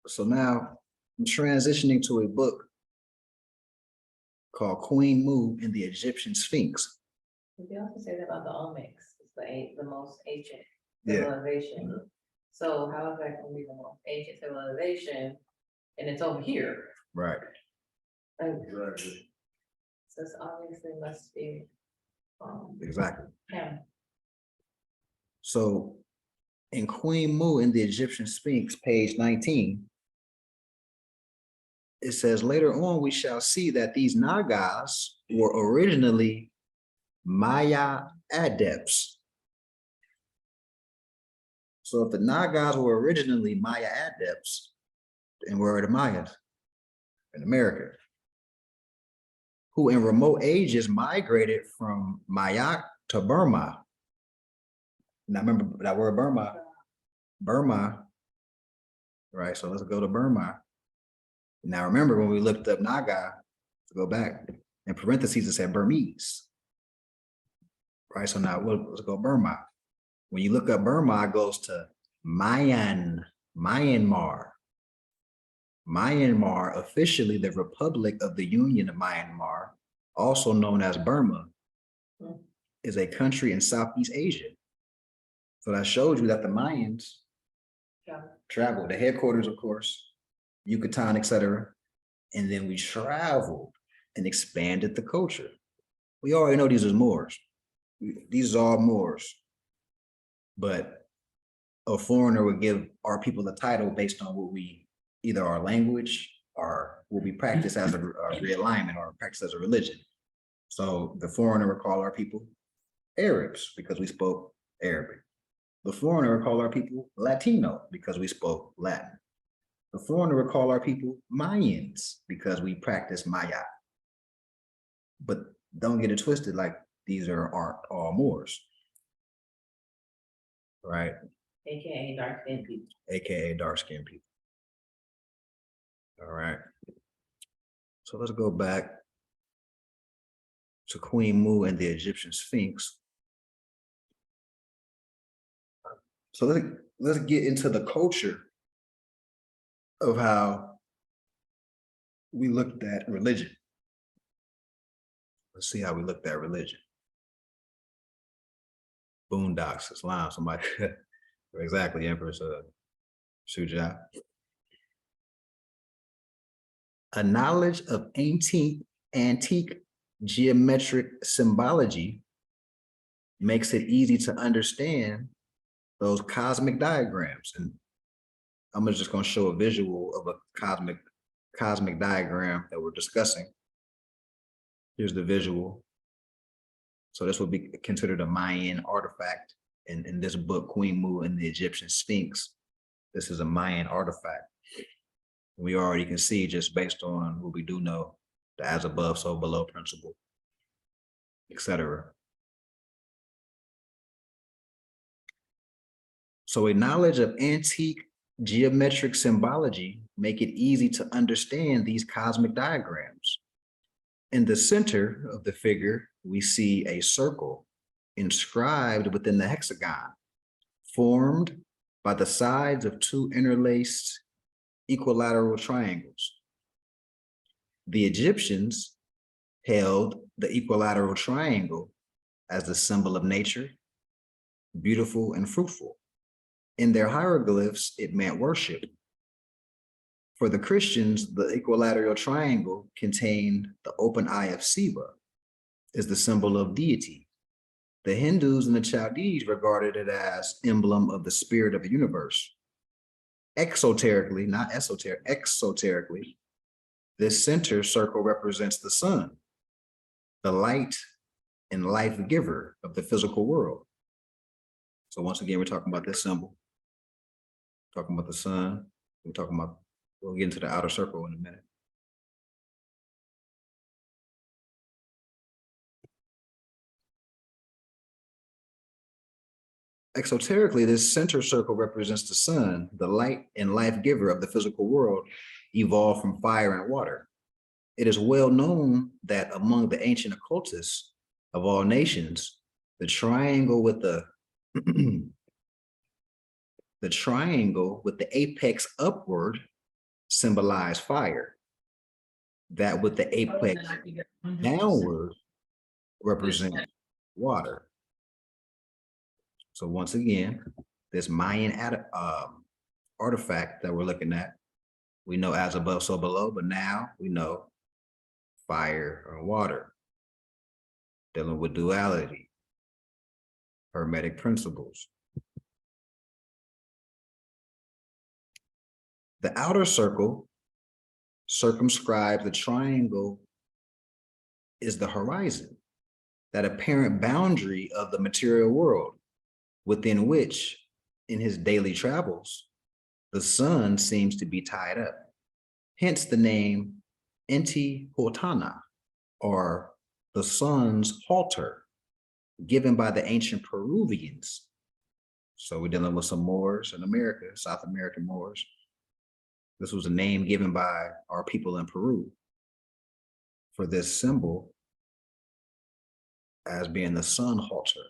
So now I'm transitioning to a book called Queen Mu and the Egyptian Sphinx. They also say that about the Olmecs, it's the most ancient Yeah. civilization. So how is that gonna be the most ancient civilization, and it's over here? Right. Like, Exactly. so this obviously must be, Exactly. him. So in Queen Mu and the Egyptian Sphinx, page 19, it says, later on, we shall see that these Nagas were originally Maya adepts. So if the Nagas were originally Maya adepts, then where are the Mayas? In America, who in remote ages migrated from Mayak to Burma. Now remember that word Burma, right? So let's go to Burma. Now remember when we looked up Naga, to go back, in parentheses it said Burmese. Right, so now let's go Burma. When you look up Burma, it goes to Myanmar. Myanmar, officially the Republic of the Union of Myanmar, also known as Burma, is a country in Southeast Asia. So that showed you that the Mayans Yeah. traveled, the headquarters, of course, Yucatan, etc. And then we traveled and expanded the culture. We already know these are Moors. These are all Moors. But a foreigner would give our people the title based on what we, either our language or what we practice as a realignment or practice as a religion. So the foreigner would call our people Arabs because we spoke Arabic. The foreigner would call our people Latino because we spoke Latin. The foreigner would call our people Mayans because we practice Maya. But don't get it twisted, like these aren't all Moors. Right? AKA dark skinned people. AKA dark-skinned people. All right. So let's go back to Queen Mu and the Egyptian Sphinx. So let's get into the culture of how we looked at religion. Let's see how we looked at religion. Boondocks, Islam, somebody. Exactly, Empress Shuja. A knowledge of antique geometric symbology makes it easy to understand those cosmic diagrams. And I'm just going to show a visual of a cosmic diagram that we're discussing. Here's the visual. So this would be considered a Mayan artifact. In this book, Queen Mu and the Egyptian Sphinx, this is a Mayan artifact. We already can see, just based on what we do know, the as above, so below principle, etc. So a knowledge of antique geometric symbology make it easy to understand these cosmic diagrams. In the center of the figure, we see a circle inscribed within the hexagon, formed by the sides of two interlaced equilateral triangles. The Egyptians held the equilateral triangle as the symbol of nature, beautiful and fruitful. In their hieroglyphs, it meant worship. For the Christians, the equilateral triangle contained the open eye of Siva, is the symbol of deity. The Hindus and the Chaldees regarded it as emblem of the spirit of the universe. Exoterically, not esoteric, exoterically, this center circle represents the sun, the light and life giver of the physical world. So once again, we're talking about this symbol, talking about the sun. We'll get into the outer circle in a minute. Exoterically, this center circle represents the sun, the light and life giver of the physical world, evolved from fire and water. It is well known that among the ancient occultists of all nations, the triangle with the the triangle with the apex upward symbolized fire. That with the apex downward represent water. So once again, this Mayan artifact that we're looking at, we know as above, so below, but now we know fire or water, dealing with duality, hermetic principles. The outer circle circumscribes the triangle is the horizon, that apparent boundary of the material world, within which, in his daily travels, the sun seems to be tied up. Hence the name Inti-Huatana, or the sun's halter, given by the ancient Peruvians. So we're dealing with some Moors in America, South American Moors. This was a name given by our people in Peru for this symbol as being the sun halter.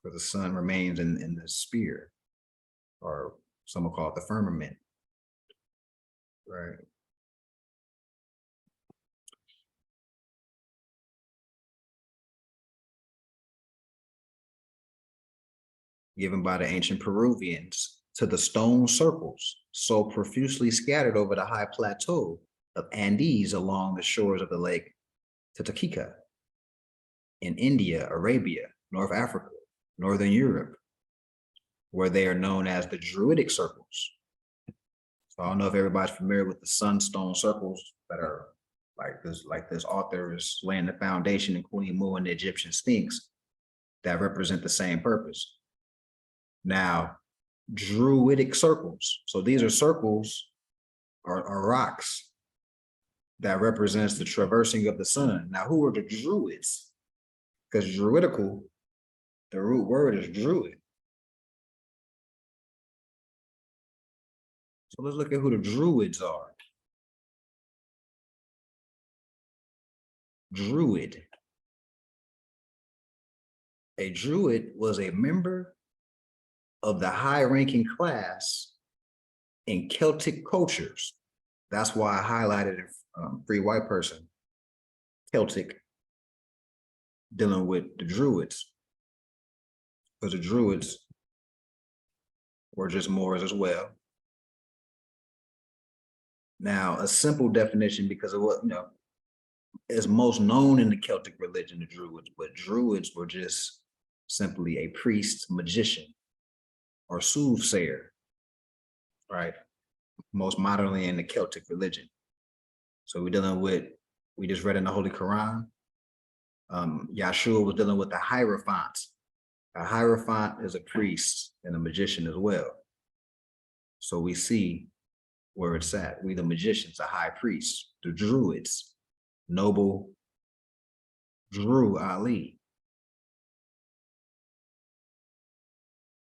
For the sun remains in the sphere, or some will call it the firmament, right? Given by the ancient Peruvians to the stone circles so profusely scattered over the high plateau of Andes along the shores of the lake Titicaca in India, Arabia, North Africa, Northern Europe, where they are known as the Druidic circles. So I don't know if everybody's familiar with the sunstone circles that are like this author is laying the foundation in Queen Mu and the Egyptian Sphinx that represent the same purpose. Now, Druidic circles. So these are circles or rocks that represents the traversing of the sun. Now, who are the Druids? Because Druidical, the root word is Druid. So let's look at who the Druids are. Druid. A Druid was a member of the high-ranking class in Celtic cultures. That's why I highlighted it, free white person, Celtic, dealing with the Druids. Because the Druids were just Moors as well. Now, a simple definition, because of what, is most known in the Celtic religion, the Druids, but Druids were just simply a priest, magician, or soothsayer, right? Most modernly in the Celtic religion. So we're dealing with, we just read in the Holy Quran, Yahshua was dealing with the Hierophant. A Hierophant is a priest and a magician as well. So we see where it's at. We the magicians, the high priests, the Druids, noble Drew Ali.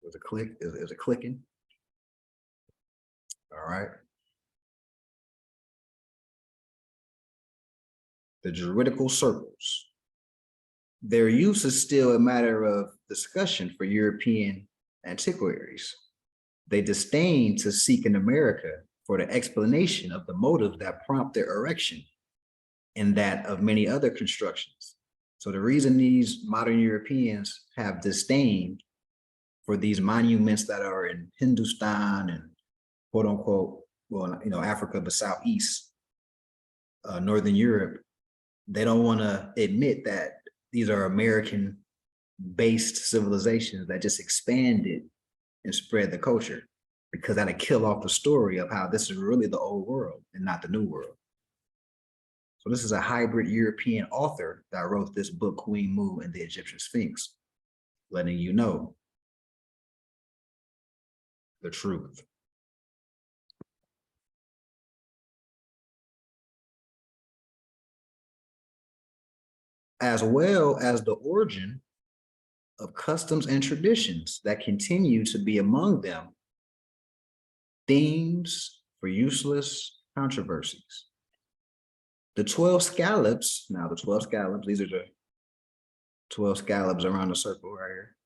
Was a click, is it clicking? All right. The Druidical circles. Their use is still a matter of discussion for European antiquaries. They disdain to seek in America for the explanation of the motive that prompt their erection and that of many other constructions. So the reason these modern Europeans have disdain for these monuments that are in Hindustan and quote unquote, well, Africa, but Southeast, Northern Europe, they don't want to admit that these are American-based civilizations that just expanded and spread the culture, because that'll kill off the story of how this is really the old world and not the new world. So this is a hybrid European author that wrote this book, Queen Mu and the Egyptian Sphinx, letting you know the truth. As well as the origin of customs and traditions that continue to be among them themes for useless controversies. The 12 scallops, now the 12 scallops, these are the 12 scallops around the circle right here.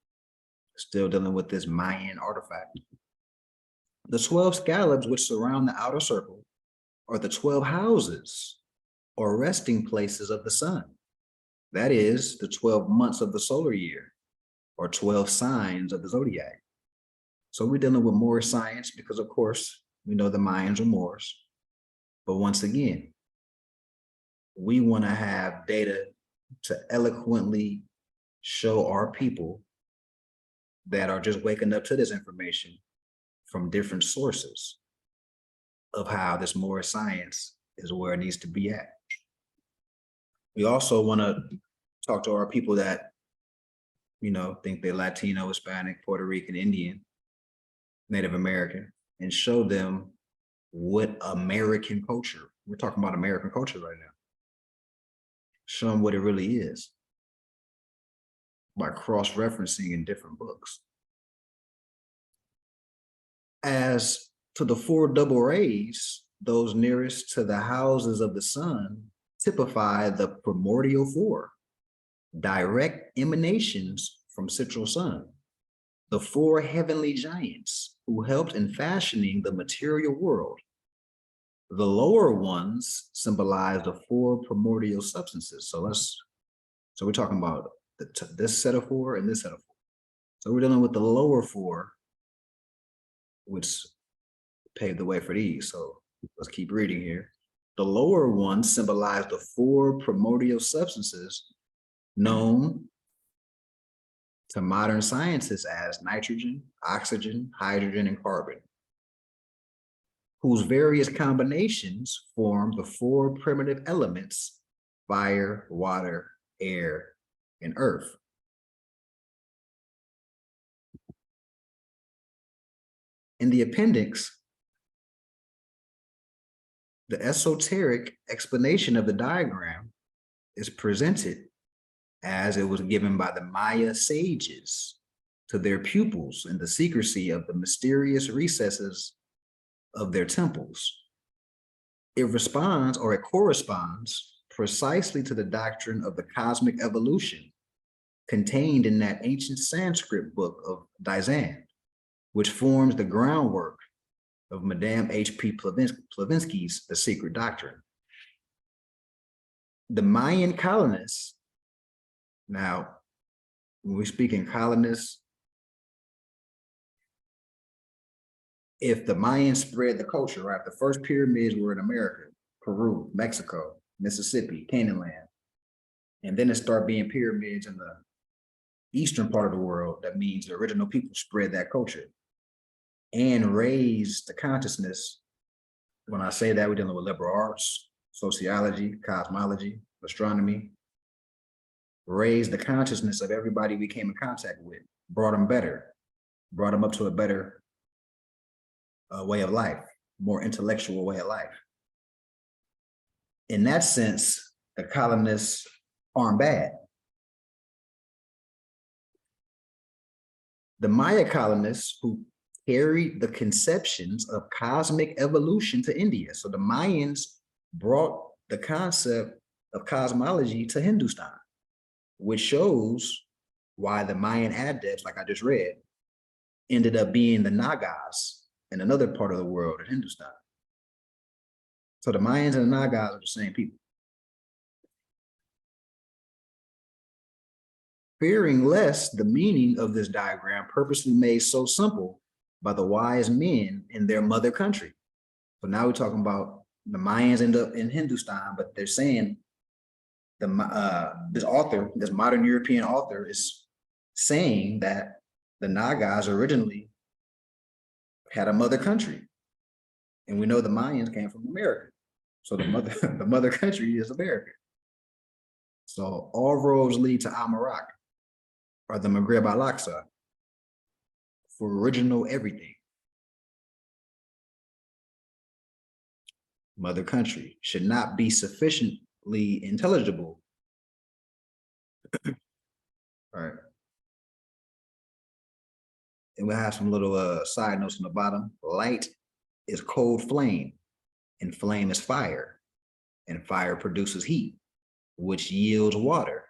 Still dealing with this Mayan artifact. The 12 scallops which surround the outer circle are the 12 houses or resting places of the sun. That is the 12 months of the solar year or 12 signs of the zodiac. So we're dealing with Moorish science because, of course, we know the Mayans are Moors. But once again, we want to have data to eloquently show our people that are just waking up to this information from different sources of how this Moorish science is where it needs to be at. We also want to talk to our people that, you know, think they're Latino, Hispanic, Puerto Rican, Indian, Native American, and show them what American culture, we're talking about American culture right now. Show them what it really is by cross-referencing in different books. As to the 4 double rays, those nearest to the houses of the sun typify the primordial 4, direct emanations from central sun, the 4 heavenly giants who helped in fashioning the material world. The lower ones symbolize the 4 primordial substances. So we're talking about this set of 4 and this set of 4. So we're dealing with the lower 4, which paved the way for these. So let's keep reading here. The lower ones symbolize the 4 primordial substances known to modern scientists as nitrogen, oxygen, hydrogen, and carbon, whose various combinations form the 4 primitive elements: fire, water, air, and earth. In the appendix, the esoteric explanation of the diagram is presented as it was given by the Maya sages to their pupils in the secrecy of the mysterious recesses of their temples. It responds, or it corresponds, precisely to the doctrine of the cosmic evolution contained in that ancient Sanskrit book of Dizan, which forms the groundwork of Madame H.P. Plavinsky's The Secret Doctrine. The Mayan colonists, now, when we speak in colonists, if the Mayans spread the culture, right, the first pyramids were in America, Peru, Mexico, Mississippi, Canaan land, and then it started being pyramids in the eastern part of the world. That means the original people spread that culture and raised the consciousness. When I say that, we're dealing with liberal arts, sociology, cosmology, astronomy, raised the consciousness of everybody we came in contact with, brought them up to a better way of life, more intellectual way of life. In that sense, the colonists aren't bad. The Maya colonists who carried the conceptions of cosmic evolution to India. So the Mayans brought the concept of cosmology to Hindustan, which shows why the Mayan adepts, like I just read, ended up being the Nagas in another part of the world in Hindustan. So the Mayans and the Nagas are the same people. Fearing lest the meaning of this diagram purposely made so simple by the wise men in their mother country. So now we're talking about the Mayans end up in Hindustan, but they're saying this modern European author is saying that the Nagas originally had a mother country. And we know the Mayans came from America. So the mother country is America. So all roads lead to Amarak, or the Maghreb al-Aqsa, for original everything. Mother country should not be sufficiently intelligible. All right. And we'll have some little side notes on the bottom. Light is cold flame, and flame is fire, and fire produces heat, which yields water,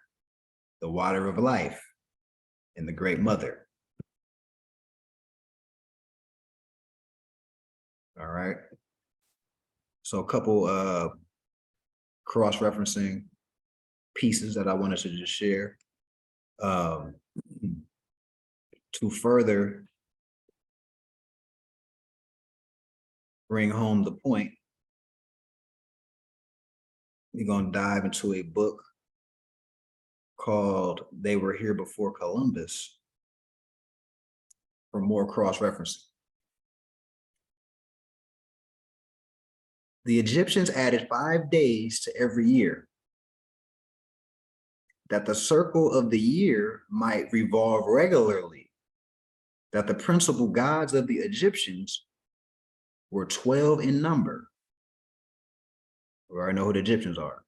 the water of life, and the great mother. All right. So a couple cross-referencing pieces that I wanted to just share. To further bring home the point, we're going to dive into a book called They Were Here Before Columbus for more cross-referencing. The Egyptians added 5 days to every year, that the circle of the year might revolve regularly, that the principal gods of the Egyptians were 12 in number. We already know who the Egyptians are.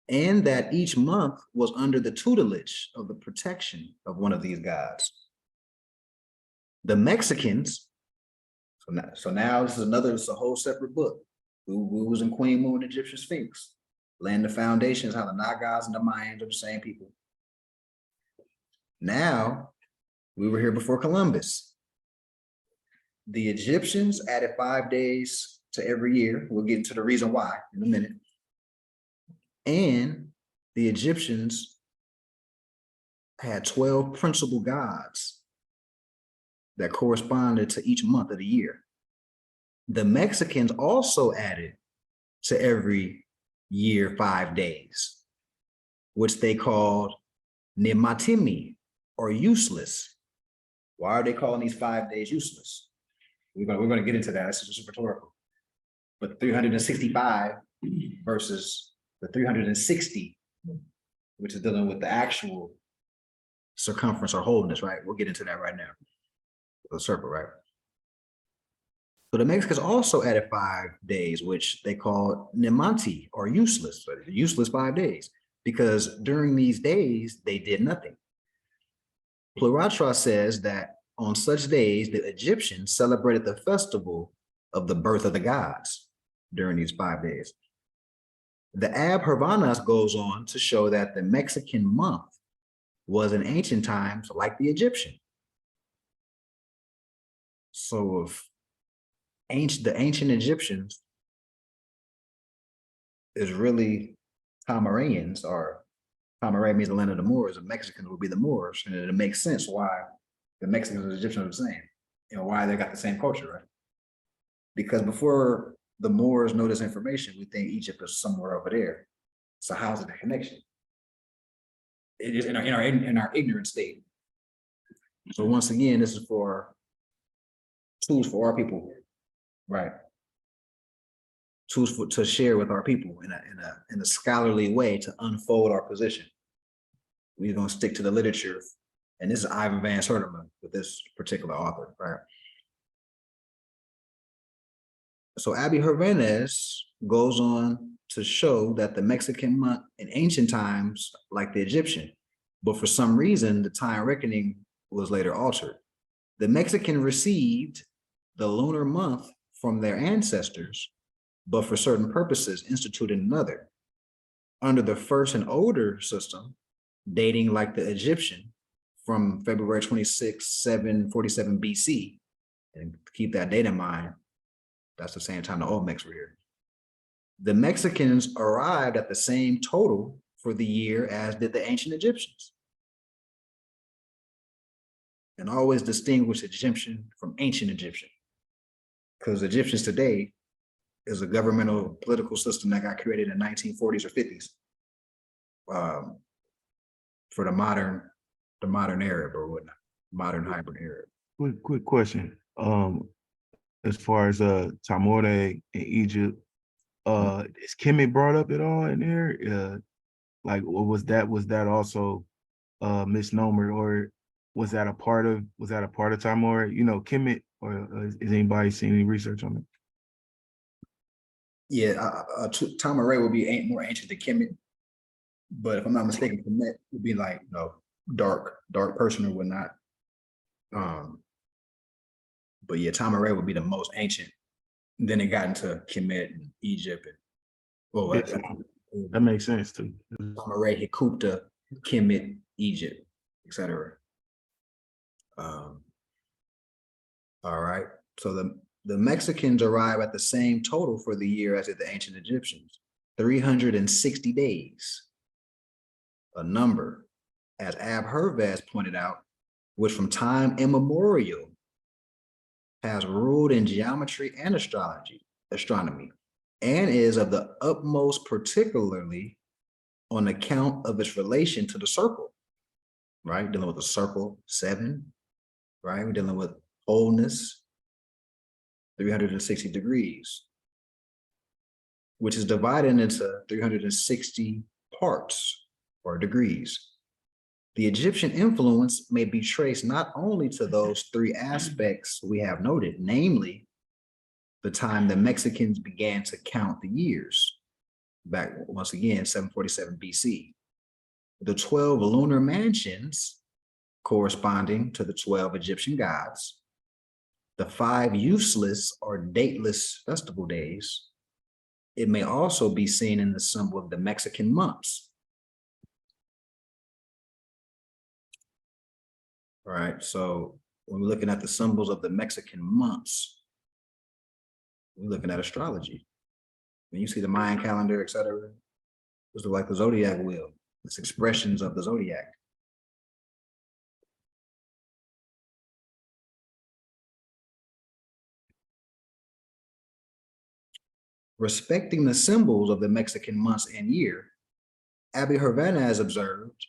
And that each month was under the tutelage of the protection of one of these gods. The Mexicans, so now this is a whole separate book. Who was in Queen Moon, Egyptian Sphinx, laying the foundations, how the Nagas and the Mayans are the same people. Now, we were here before Columbus. The Egyptians added 5 days to every year. We'll get into the reason why in a minute. And the Egyptians had 12 principal gods that corresponded to each month of the year. The Mexicans also added to every year 5 days, which they called Nimatimi, or useless. Why are they calling these 5 days useless? We're going to get into that. This is just rhetorical. But 365 versus the 360, which is dealing with the actual circumference or wholeness, right? We'll get into that right now. The circle, right? So the Mexicans also added 5 days, which they called Nimanti, or useless, useless 5 days, because during these days, they did nothing. Pluratra says that on such days, the Egyptians celebrated the festival of the birth of the gods during these 5 days. The Abharvanas goes on to show that the Mexican month was in ancient times like the Egyptian. So if the ancient Egyptians is really Tamarayans, or Tamaray means the land of the Moors, the Mexicans would be the Moors, and it makes sense why the Mexicans and the Egyptians are the same, why they got the same culture, right? Because before the Moors know this information, we think Egypt is somewhere over there. So how's the connection? It is in our ignorant state. So once again, this is for tools for our people, right? Tools to share with our people in a scholarly way to unfold our position. We're going to stick to the literature, and this is Ivan Van Sertima with this particular author, right? So Abby Jimenez goes on to show that the Mexican month in ancient times, like the Egyptian, but for some reason, the time reckoning was later altered. The Mexican received the lunar month from their ancestors, but for certain purposes instituted another. Under the first and older system, dating like the Egyptian from February 26, 747 BC, and keep that date in mind, that's the same time the Olmecs were here. The Mexicans arrived at the same total for the year as did the ancient Egyptians. And always distinguish Egyptian from ancient Egyptian, because Egyptians today is a governmental political system that got created in the 1940s or 50s for the modern Arab or whatnot, modern hybrid Arab. Quick question. As far as Tamore in Egypt, is Kemet brought up at all in there? Like, was that also misnomer, or was that a part of Tamore? Kemet, or is anybody seen any research on it? Yeah, Tamaray will be more ancient than Kemet, but if I'm not mistaken, Kemet would be like dark person or whatnot. But yeah, Tamaray would be the most ancient. Then it got into Kemet and Egypt and well, That makes sense too. Tamaray, Hikupta, Kemet, Egypt, etc. All right. So the Mexicans arrive at the same total for the year as did the ancient Egyptians, 360 days. A number, as Ab Hervas pointed out, which from time immemorial has ruled in geometry and astronomy, and is of the utmost particularly on account of its relation to the circle, right? Dealing with the circle 7, right? We're dealing with wholeness, 360 degrees, which is divided into 360 parts or degrees. The Egyptian influence may be traced not only to those 3 aspects we have noted, namely the time the Mexicans began to count the years, back once again, 747 BC. The 12 lunar mansions corresponding to the 12 Egyptian gods, the 5 useless or dateless festival days. It may also be seen in the symbol of the Mexican months. All right, so when we're looking at the symbols of the Mexican months, we're looking at astrology. When you see the Mayan calendar, etc., it's like the zodiac wheel. It's expressions of the zodiac. Respecting the symbols of the Mexican months and year, Abby Hervanez observed,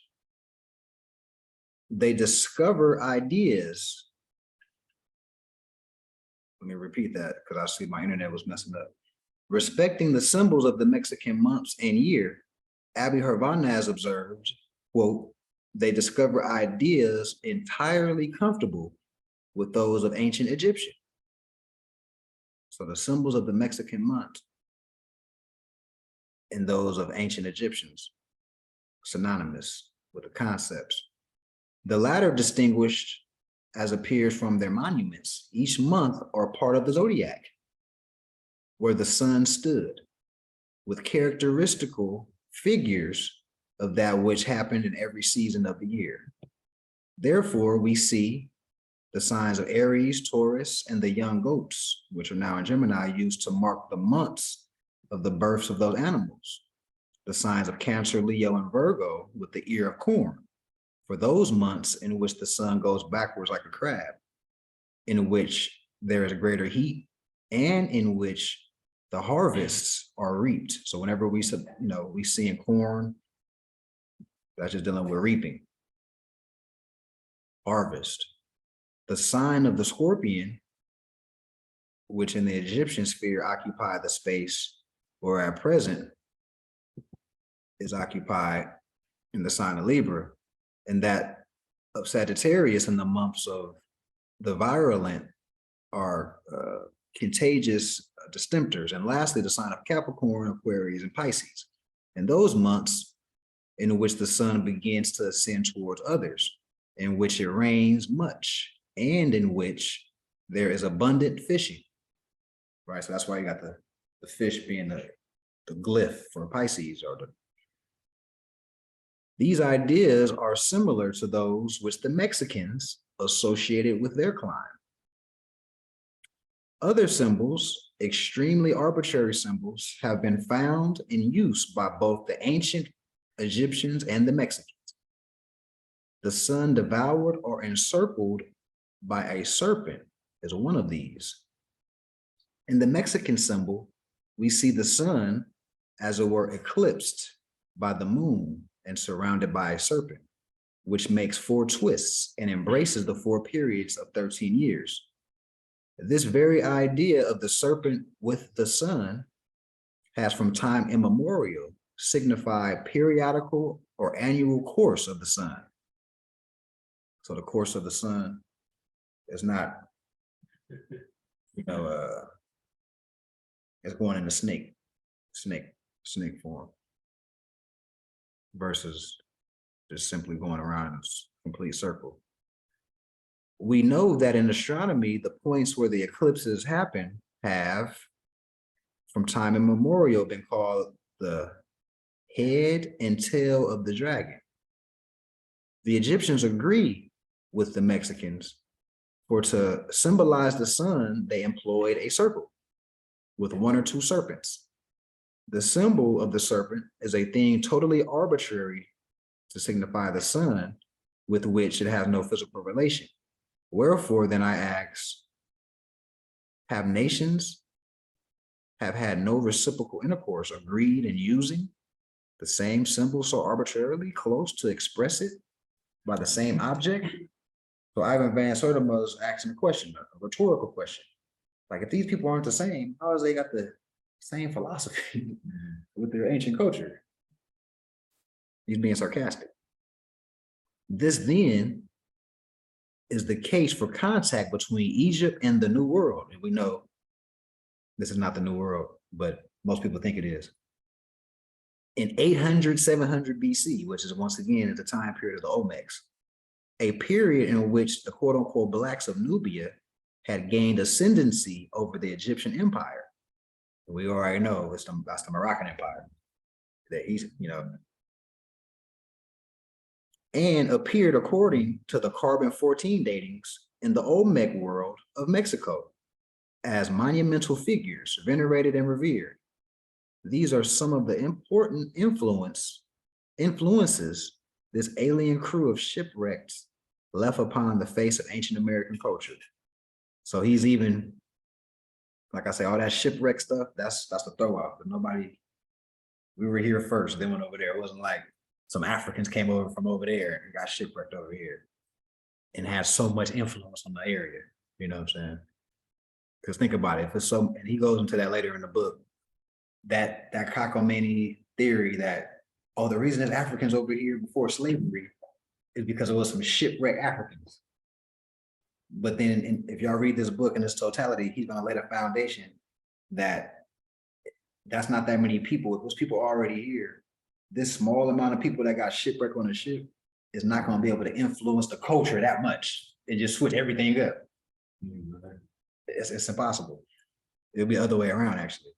they discover ideas. Let me repeat that because I see my internet was messing up. Respecting the symbols of the Mexican months and year, Abby Hervanez observed, quote, they discover ideas entirely comfortable with those of ancient Egyptian. So the symbols of the Mexican month and those of ancient Egyptians, synonymous with the concepts. The latter distinguished as appears from their monuments, each month are part of the zodiac, where the sun stood, with characteristical figures of that which happened in every season of the year. Therefore, we see the signs of Aries, Taurus, and the young goats, which are now in Gemini, used to mark the months of the births of those animals. The signs of Cancer, Leo, and Virgo with the ear of corn, for those months in which the sun goes backwards like a crab, in which there is a greater heat, and in which the harvests are reaped. So whenever we see in corn, that's just dealing with reaping. Harvest. The sign of the scorpion, which in the Egyptian sphere occupied the space, or at present is occupied in the sign of Libra, and that of Sagittarius in the months of the virulent are contagious distemptors. And lastly, the sign of Capricorn, Aquarius, and Pisces. In those months in which the sun begins to ascend towards others, in which it rains much, and in which there is abundant fishing. Right, so that's why you got the fish being the glyph for Pisces, or these ideas are similar to those which the Mexicans associated with their climb. Other symbols, extremely arbitrary symbols, have been found in use by both the ancient Egyptians and the Mexicans. The sun devoured or encircled by a serpent is one of these. In the Mexican symbol, we see the sun, as it were, eclipsed by the moon and surrounded by a serpent, which makes 4 twists and embraces the 4 periods of 13 years. This very idea of the serpent with the sun has from time immemorial signified periodical or annual course of the sun. So the course of the sun is not, it's going in the snake form versus just simply going around in a complete circle. We know that in astronomy, the points where the eclipses happen have, from time immemorial, been called the head and tail of the dragon. The Egyptians agree with the Mexicans, for to symbolize the sun, they employed a circle with one or two serpents. The symbol of the serpent is a thing totally arbitrary to signify the sun, with which it has no physical relation. Wherefore, then I ask, have nations have had no reciprocal intercourse agreed in using the same symbol so arbitrarily close to express it by the same object? So Ivan Van Sertima is asking a question, a rhetorical question. Like, if these people aren't the same, how is they got the same philosophy with their ancient culture? He's being sarcastic. This then is the case for contact between Egypt and the New World. And we know this is not the New World, but most people think it is. In 800, 700 BC, which is once again at the time period of the Olmecs, a period in which the quote unquote blacks of Nubia had gained ascendancy over the Egyptian empire. We already know that's the Moroccan empire that he's, and appeared according to the carbon-14 datings in the Olmec world of Mexico as monumental figures venerated and revered. These are some of the important influences this alien crew of shipwrecks left upon the face of ancient American culture. So he's even, like I say, all that shipwreck stuff, that's the throw off, but nobody, we were here first, then went over there. It wasn't like some Africans came over from over there and got shipwrecked over here and had so much influence on the area, you know what I'm saying? Because think about it, if it's so, and he goes into that later in the book, that cockamamie theory that, oh, the reason there's Africans over here before slavery is because it was some shipwrecked Africans. But then if y'all read this book in its totality, he's gonna lay the foundation that that's not that many people. If those people are already here, this small amount of people that got shipwrecked on a ship is not gonna be able to influence the culture that much and just switch everything up. It's impossible. It'll be the other way around, actually.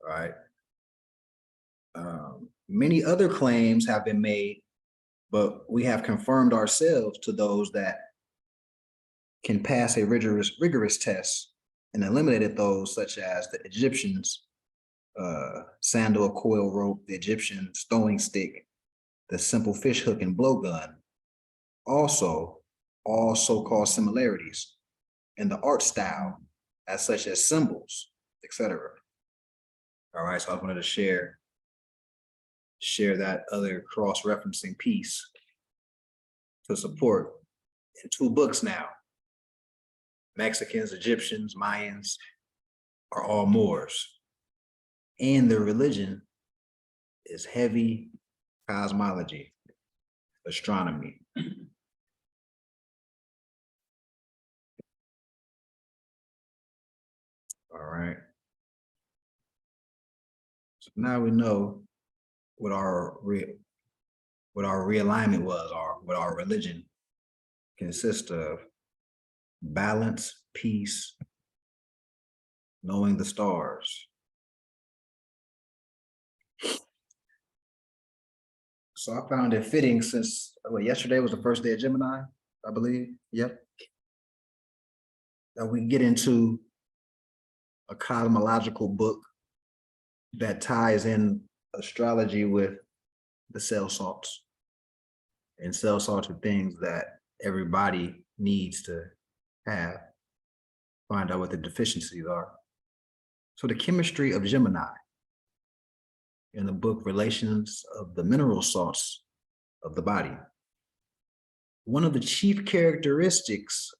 All right. Many other claims have been made, but we have confirmed ourselves to those that can pass a rigorous test and eliminated those such as the Egyptians, sandal coil rope, the Egyptian throwing stick, the simple fish hook and blowgun. Also, all so-called similarities in the art style, as such as symbols, etc. All right, so I wanted to share that other cross-referencing piece to support in 2 books now. Mexicans, Egyptians, Mayans are all Moors, and their religion is heavy cosmology, astronomy. All right. So now we know what our realignment was, or what our religion consists of: balance, peace, knowing the stars. So I found it fitting, since yesterday was the first day of Gemini, I believe. Yep. That we get into a cosmological book that ties in astrology with the cell salts. And cell salts are things that everybody needs to have. Find out what the deficiencies are. So the chemistry of Gemini in the book Relations of the Mineral Salts of the Body. One of the chief characteristics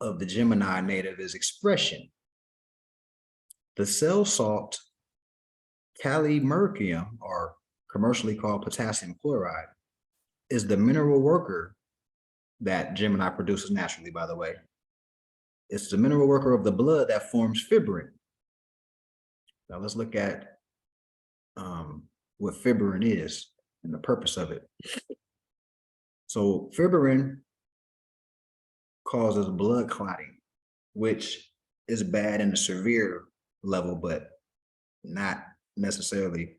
of the Gemini native is expression. The cell salt calimercium, or commercially called potassium chloride, is the mineral worker that Gemini produces naturally, by the way. It's the mineral worker of the blood that forms fibrin. Now let's look at what fibrin is and the purpose of it. So fibrin causes blood clotting, which is bad in a severe level, but not necessarily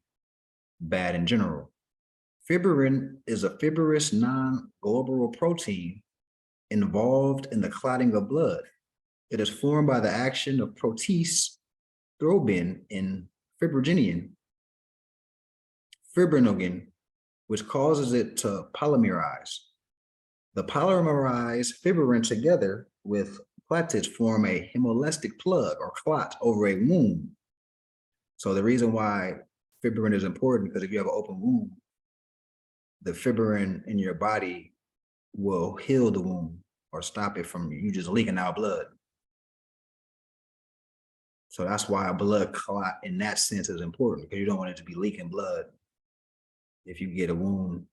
bad in general. Fibrin is a fibrous non-global protein involved in the clotting of blood. It is formed by the action of protease thrombin in fibrinogen, which causes it to polymerize. The polymerized fibrin together with platelets form a hemolytic plug or clot over a wound. So the reason why fibrin is important, because if you have an open wound, the fibrin in your body will heal the wound or stop it from you just leaking out blood. So that's why a blood clot in that sense is important, because you don't want it to be leaking blood. If you get a wound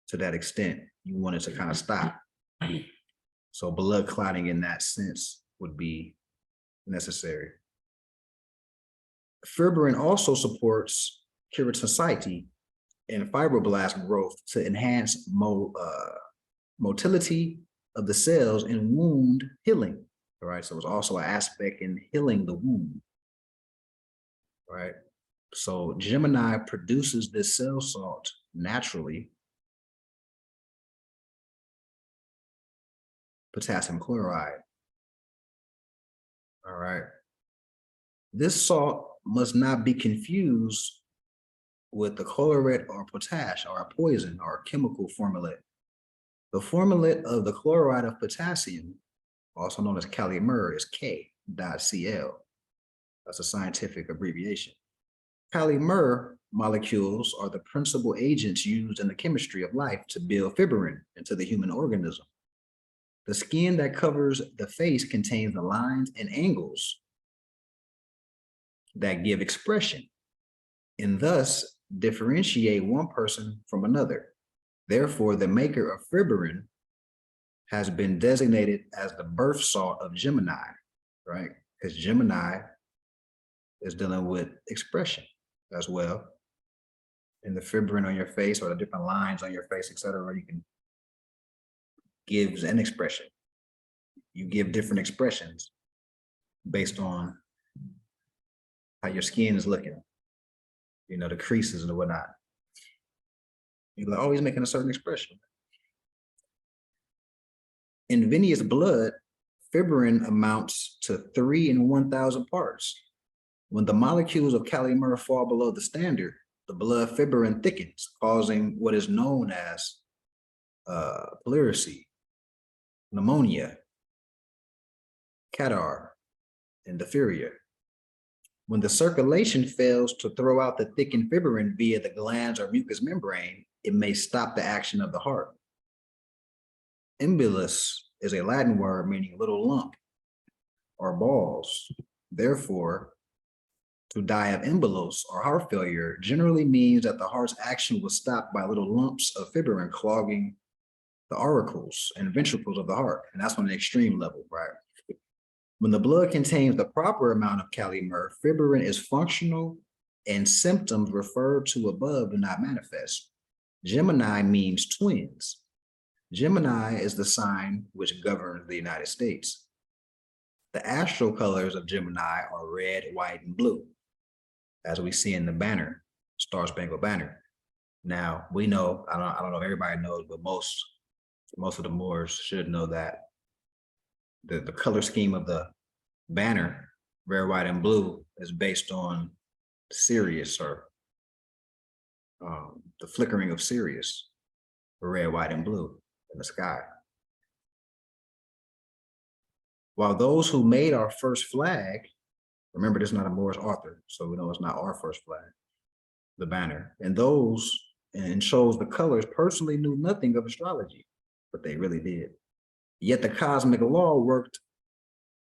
to that extent, you want it to kind of stop. So blood clotting in that sense would be necessary. Fibrin also supports keratinocyte and fibroblast growth to enhance motility of the cells and wound healing. All right, so it's also an aspect in healing the wound. All right, so Gemini produces this cell salt naturally. Potassium chloride. All right. This salt must not be confused with the chlorate or potash or a poison or a chemical formulate. The formulate of the chloride of potassium, also known as Calimur, is K.Cl. That's a scientific abbreviation. Calimur molecules are the principal agents used in the chemistry of life to build fibrin into the human organism. The skin that covers the face contains the lines and angles that give expression and thus differentiate one person from another. Therefore, the maker of fibrin has been designated as the birth salt of Gemini, right? Because Gemini is dealing with expression as well. And the fibrin on your face or the different lines on your face, etc., you can gives an expression. You give different expressions based on how your skin is looking, you know, the creases and whatnot. You're like, oh, he's making a certain expression. In venous blood, fibrin amounts to 3 in 1,000 parts. When the molecules of Calimur fall below the standard, the blood fibrin thickens, causing what is known as pleurisy, pneumonia, catarrh, and diphtheria. When the circulation fails to throw out the thickened fibrin via the glands or mucous membrane, it may stop the action of the heart. Embolus is a Latin word meaning little lump or balls. Therefore, to die of embolus or heart failure generally means that the heart's action was stopped by little lumps of fibrin clogging the auricles and ventricles of the heart. And that's on an extreme level, right? When the blood contains the proper amount of Calimur, fibrin is functional and symptoms referred to above do not manifest. Gemini means twins. Gemini is the sign which governs the United States. The astral colors of Gemini are red, white, and blue, as we see in the banner, Star Spangled Banner. Now, we know, I don't know if everybody knows, but most of the Moors should know that the color scheme of the banner, red, white, and blue, is based on Sirius, or the flickering of Sirius, red, white, and blue in the sky. While those who made our first flag, remember this is not a Moorish author, so we know it's not our first flag, the banner, and chose the colors personally knew nothing of astrology, but they really did. Yet the cosmic law worked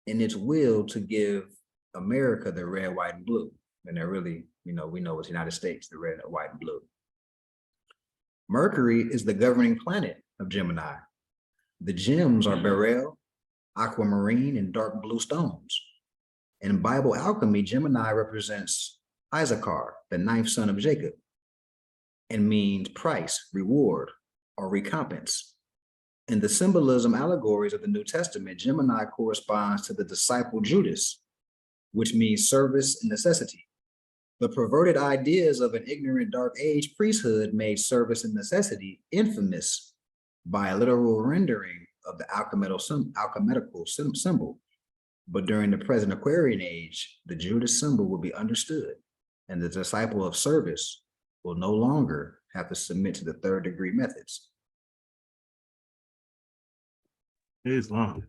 in its will to give America the red, white, and blue. And they're really, we know it's the United States, the red, white, and blue. Mercury is the governing planet of Gemini. The gems are beryl, aquamarine, and dark blue stones. In Bible alchemy, Gemini represents Issachar, the 9th son of Jacob, and means price, reward, or recompense. In the symbolism allegories of the New Testament, Gemini corresponds to the disciple Judas, which means service and necessity. The perverted ideas of an ignorant dark age priesthood made service and necessity infamous by a literal rendering of the alchemical symbol. But during the present Aquarian age, the Judas symbol will be understood, and the disciple of service will no longer have to submit to the third degree methods. Islam.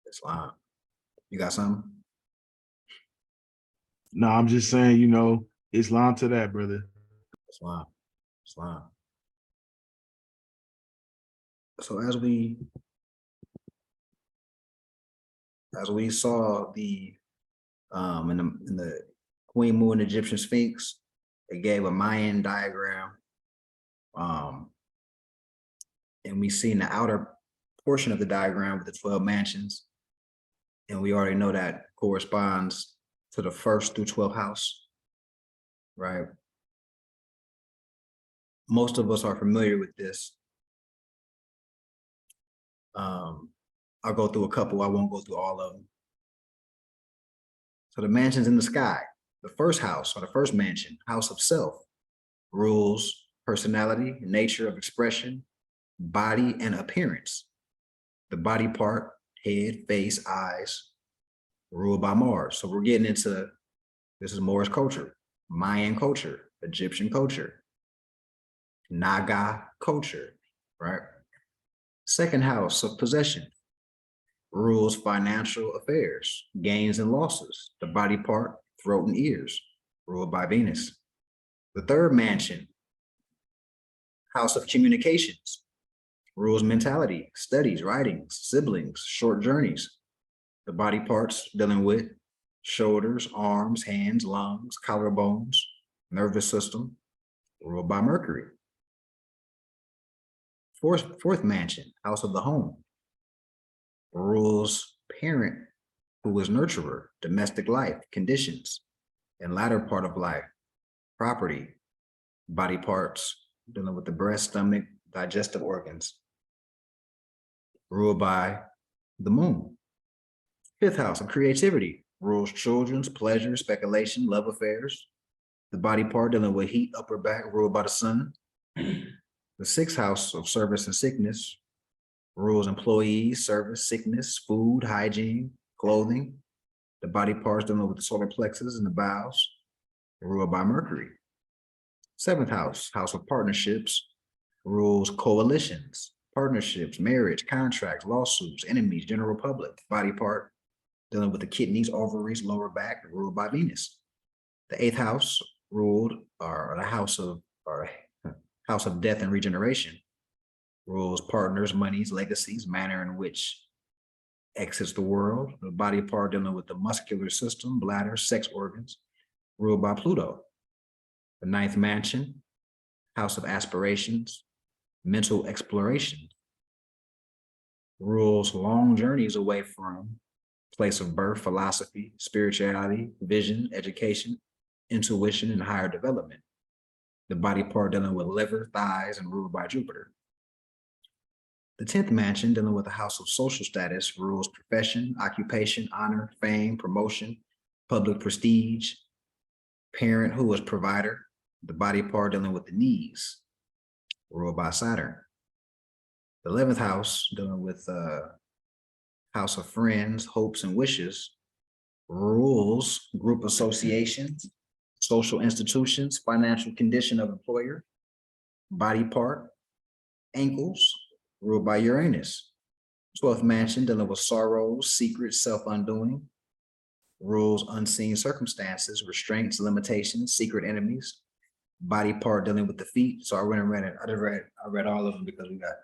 Islam. You got something? No, I'm just saying, you know, Islam to that, brother. Islam. Islam. So as we saw the in the Queen Moon Egyptian Sphinx, it gave a Mayan diagram. And we seen the outer portion of the diagram with the 12 mansions. And we already know that corresponds to the 1st through 12th house, right? Most of us are familiar with this. I'll go through a couple, I won't go through all of them. So the mansions in the sky, the first house or the first mansion, house of self, rules, personality, nature of expression, body and appearance. The body part, head, face, eyes, ruled by Mars. So we're getting into, this is Moorish culture, Mayan culture, Egyptian culture, Naga culture, right? Second house of possession, rules financial affairs, gains and losses. The body part, throat and ears, ruled by Venus. The third mansion, house of communications, rules mentality, studies, writings, siblings, short journeys. The body parts dealing with shoulders, arms, hands, lungs, collarbones, nervous system, ruled by Mercury. Fourth mansion, house of the home, rules parent who is nurturer, domestic life, conditions, and latter part of life, property, body parts, dealing with the breast, stomach, digestive organs, ruled by the moon. Fifth house of creativity, rules children's pleasure, speculation, love affairs. The body part dealing with heat, upper back, ruled by the sun. The sixth house of service and sickness, rules employees, service, sickness, food, hygiene, clothing. The body parts dealing with the solar plexus and the bowels, ruled by Mercury. Seventh house, house of partnerships, rules coalitions, partnerships, marriage, contracts, lawsuits, enemies, general public. Body part dealing with the kidneys, ovaries, lower back, ruled by Venus. The eighth house ruled, or the house of death and regeneration, rules partners, monies, legacies, manner in which exits the world. The body part dealing with the muscular system, bladder, sex organs, ruled by Pluto. The ninth mansion, house of aspirations, mental exploration, rules long journeys away from place of birth, philosophy, spirituality, vision, education, intuition, and higher development. The body part dealing with liver, thighs, and ruled by Jupiter. The 10th mansion dealing with the house of social status, rules profession, occupation, honor, fame, promotion, public prestige, parent who is provider. The body part dealing with the knees, ruled by Saturn. The 11th house dealing with house of friends, hopes, and wishes, rules group associations, social institutions, financial condition of employer, body part, ankles, ruled by Uranus. 12th mansion dealing with sorrows, secrets, self-undoing, rules unseen circumstances, restraints, limitations, secret enemies, body part dealing with the feet. So I went and read it. I read all of them because we got,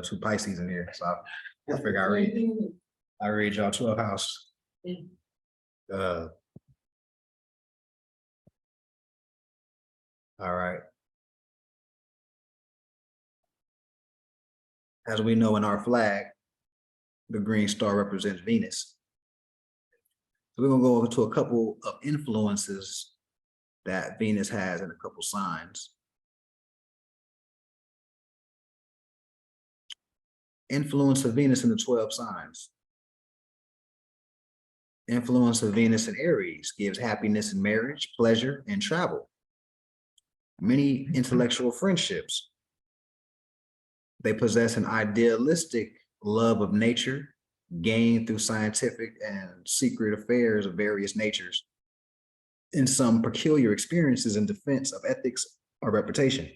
2 Pisces in here. So I figure I read y'all 12 house. All right. As we know in our flag, the green star represents Venus. So we're gonna go over to a couple of influences that Venus has in a couple signs. Influence of Venus in the 12 signs. Influence of Venus in Aries gives happiness in marriage, pleasure, and travel. Many intellectual friendships. They possess an idealistic love of nature, gained through scientific and secret affairs of various natures, and some peculiar experiences in defense of ethics or reputation.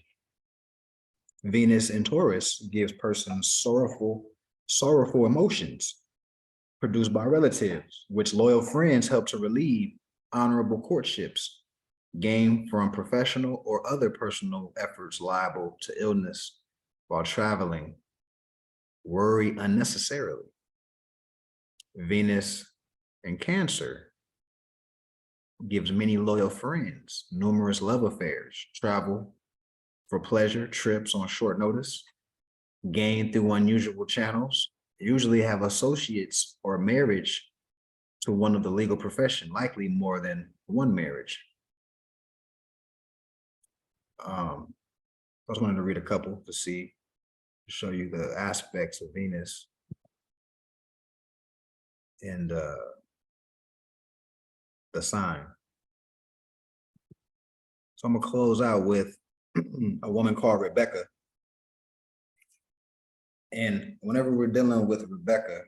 Venus in Taurus gives persons sorrowful emotions produced by relatives, which loyal friends help to relieve. Honorable courtships gained from professional or other personal efforts liable to illness while traveling. Worry unnecessarily. Venus in Cancer gives many loyal friends, numerous love affairs, travel for pleasure, trips on short notice, gained through unusual channels, usually have associates or marriage to one of the legal profession, likely more than one marriage. I was wanting to read a couple to show you the aspects of Venus and the sign. So I'm gonna close out with a woman called Rebecca. And whenever we're dealing with Rebecca,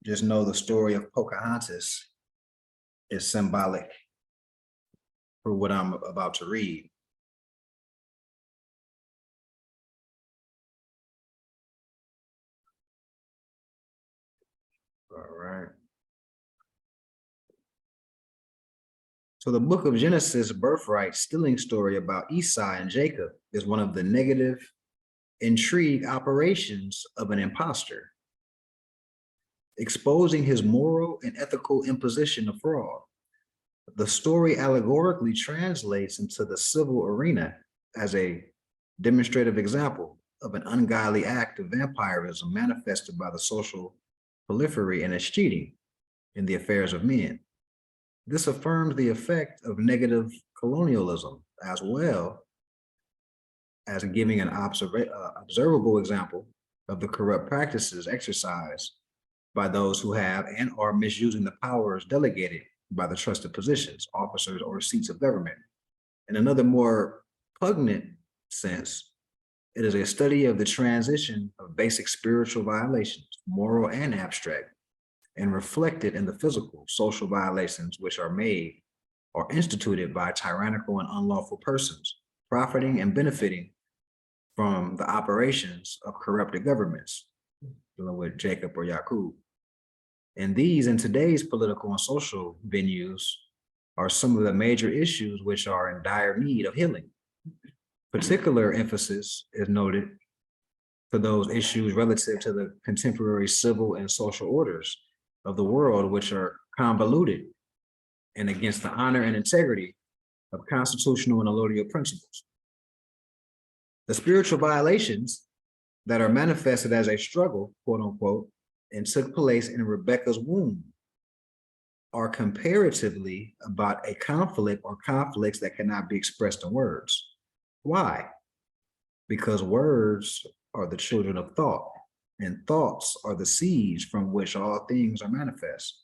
just know the story of Pocahontas is symbolic for what I'm about to read. All right. So the book of Genesis, birthright stealing story about Esau and Jacob, is one of the negative intrigue operations of an imposter, exposing his moral and ethical imposition of fraud. The story allegorically translates into the civil arena as a demonstrative example of an ungodly act of vampirism manifested by the social prolifery and its cheating in the affairs of men. This affirms the effect of negative colonialism, as well as giving an observable example of the corrupt practices exercised by those who have and are misusing the powers delegated by the trusted positions, officers, or seats of government. In another more poignant sense, it is a study of the transition of basic spiritual violations, moral and abstract, and reflected in the physical, social violations which are made or instituted by tyrannical and unlawful persons, profiting and benefiting from the operations of corrupted governments, dealing with Jacob or Yaqub. And these, in today's political and social venues, are some of the major issues which are in dire need of healing. Particular emphasis is noted for those issues relative to the contemporary civil and social orders of the world, which are convoluted and against the honor and integrity of constitutional and allodial principles. The spiritual violations that are manifested as a struggle, quote unquote, and took place in Rebecca's womb are comparatively about a conflict or conflicts that cannot be expressed in words. Why? Because words are the children of thought, and thoughts are the seeds from which all things are manifest.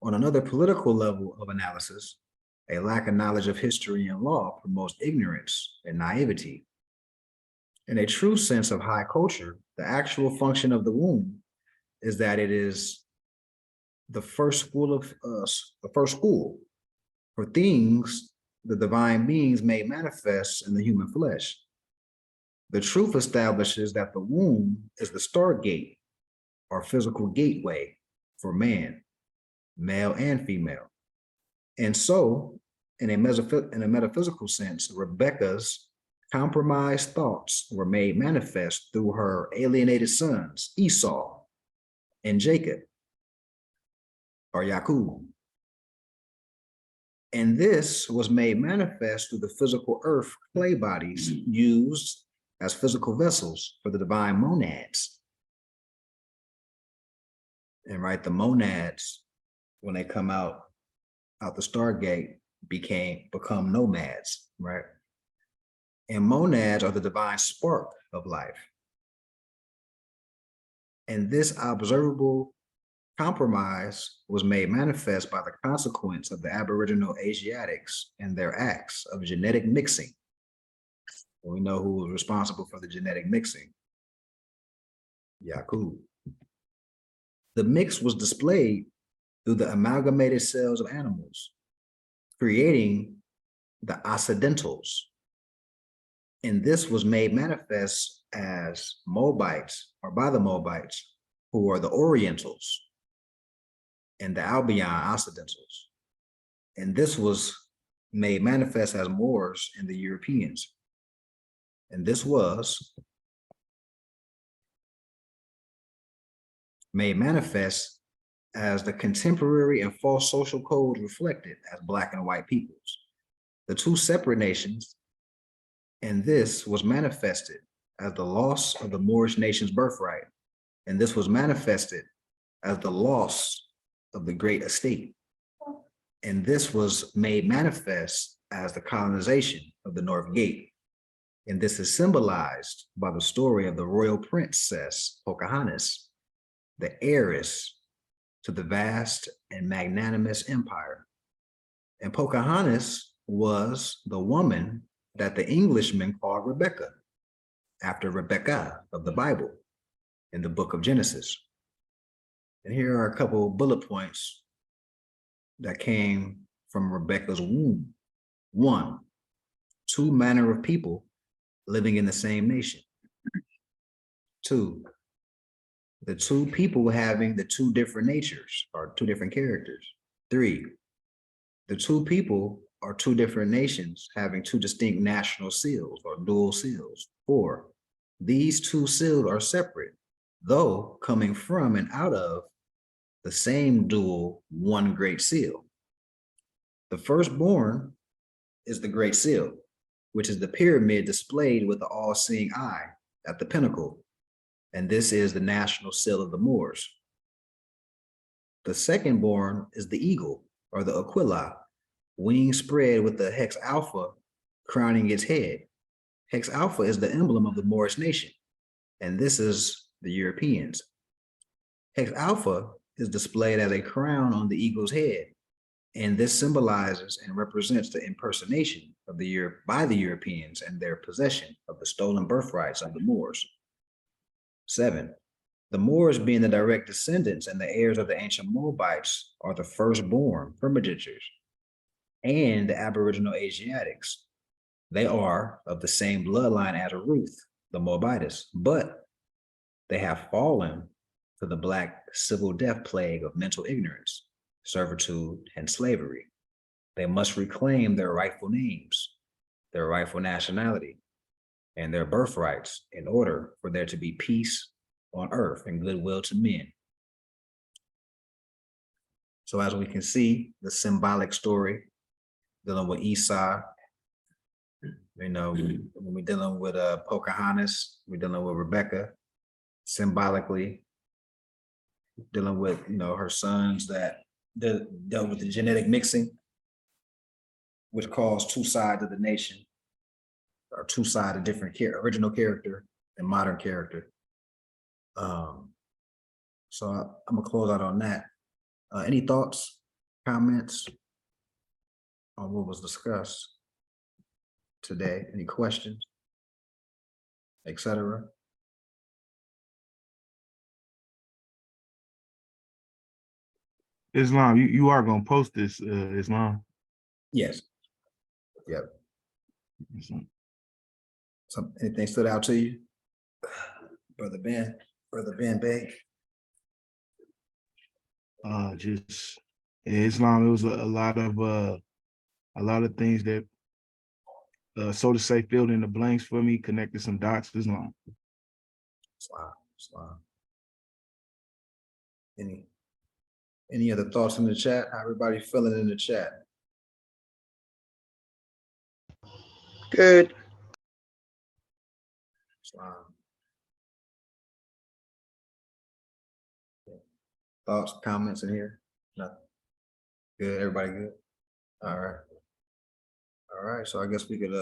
On another political level of analysis, a lack of knowledge of history and law promotes ignorance and naivety. In a true sense of high culture, the actual function of the womb is that it is the first school for things the divine beings made manifest in the human flesh. The truth establishes that the womb is the stargate or physical gateway for man, male and female. And so, in a metaphysical sense, Rebecca's compromised thoughts were made manifest through her alienated sons, Esau and Jacob, or Yaqub. And this was made manifest through the physical earth clay bodies used as physical vessels for the divine monads. And right, the monads, when they come out the Stargate, become nomads, right? And monads are the divine spark of life. And this observable compromise was made manifest by the consequence of the Aboriginal Asiatics and their acts of genetic mixing. We know who was responsible for the genetic mixing. Yakub. The mix was displayed through the amalgamated cells of animals, creating the occidentals. And this was made manifest as Moabites, or by the Moabites, who are the Orientals, and the Albion Occidentals. And this was made manifest as Moors and the Europeans. And this was made manifest as the contemporary and false social codes reflected as Black and white peoples. The two separate nations, and this was manifested as the loss of the Moorish nation's birthright. And this was manifested as the loss of the great estate. And this was made manifest as the colonization of the North Gate. And this is symbolized by the story of the royal princess Pocahontas, the heiress to the vast and magnanimous empire. And Pocahontas was the woman that the Englishmen called Rebecca, after Rebecca of the Bible in the book of Genesis. And here are a couple of bullet points that came from Rebecca's womb. 1, 2 manner of people living in the same nation. 2, the two people having the two different natures or two different characters. 3, the two people are two different nations having two distinct national seals or dual seals. 4, these two seals are separate, though coming from and out of the same dual one great seal. The firstborn is the great seal, which is the pyramid displayed with the all-seeing eye at the pinnacle. And this is the national seal of the Moors. The secondborn is the eagle, or the aquila, wings spread with the hex alpha crowning its head. Hex alpha is the emblem of the Moorish nation, and this is the Europeans. Hex alpha is displayed as a crown on the eagle's head, and this symbolizes and represents the impersonation of by the Europeans and their possession of the stolen birthrights of the Moors. 7, the Moors, being the direct descendants and the heirs of the ancient Moabites, are the firstborn progenitors, and the Aboriginal Asiatics. They are of the same bloodline as Ruth, the Moabites, but they have fallen to the Black civil death plague of mental ignorance, servitude, and slavery. They must reclaim their rightful names, their rightful nationality, and their birthrights in order for there to be peace on earth and goodwill to men. So as we can see, the symbolic story dealing with Esau, when we're dealing with Pocahontas, we're dealing with Rebecca, symbolically dealing with her sons that dealt with the genetic mixing, which caused two sides of the nation, or two sides of different original character and modern character. So I'm gonna close out on that. Any thoughts, comments on what was discussed today? Any questions, etc.? Islam, you are gonna post this, Islam. Yes. Yep. Anything stood out to you, Brother Ben Bay? Just Islam. It was a lot of things that, so to say, filled in the blanks for me, connected some dots. Islam. Islam. Any other thoughts in the chat? How everybody feeling in the chat? Good. Islam. Thoughts, comments in here? Nothing. Good. Everybody good? All right. So I guess we could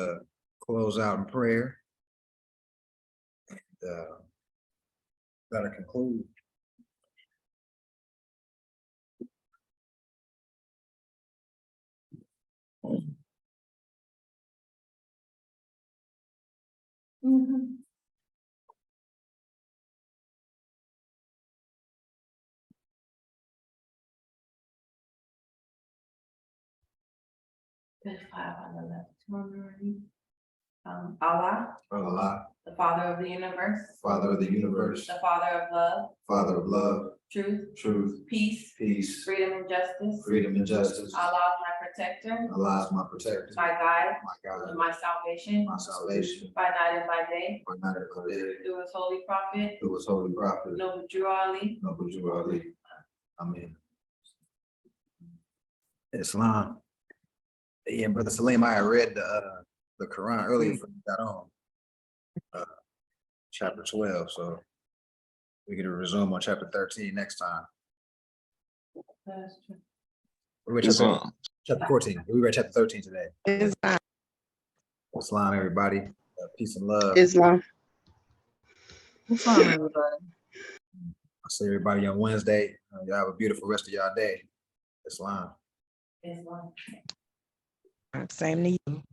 close out in prayer. And, that'll conclude. There's 5 on the left. Allah, Allah, the Father of the universe, Father of the universe, the Father of love, Father of love, truth, truth, peace, peace, freedom and justice. freedom and justice. Allah is my protector, Allah is my protector, my guide, my God, and my salvation, my salvation, by night and by day. by night and by day. Through his holy prophet, Through his holy prophet, Noble Drew Ali. Noble Jew Ali. Amen. Islam. Yeah, Brother Salim, I had read the Quran earlier before we got on. Chapter 12, so we get to resume on chapter 13 next time. That's true. We read chapter 14. We read chapter 13 today. Islam. Islam, everybody. Peace and love. Islam. Islam, everybody. I'll see everybody on Wednesday. Y'all have a beautiful rest of y'all day. Islam. Islam. Same to you.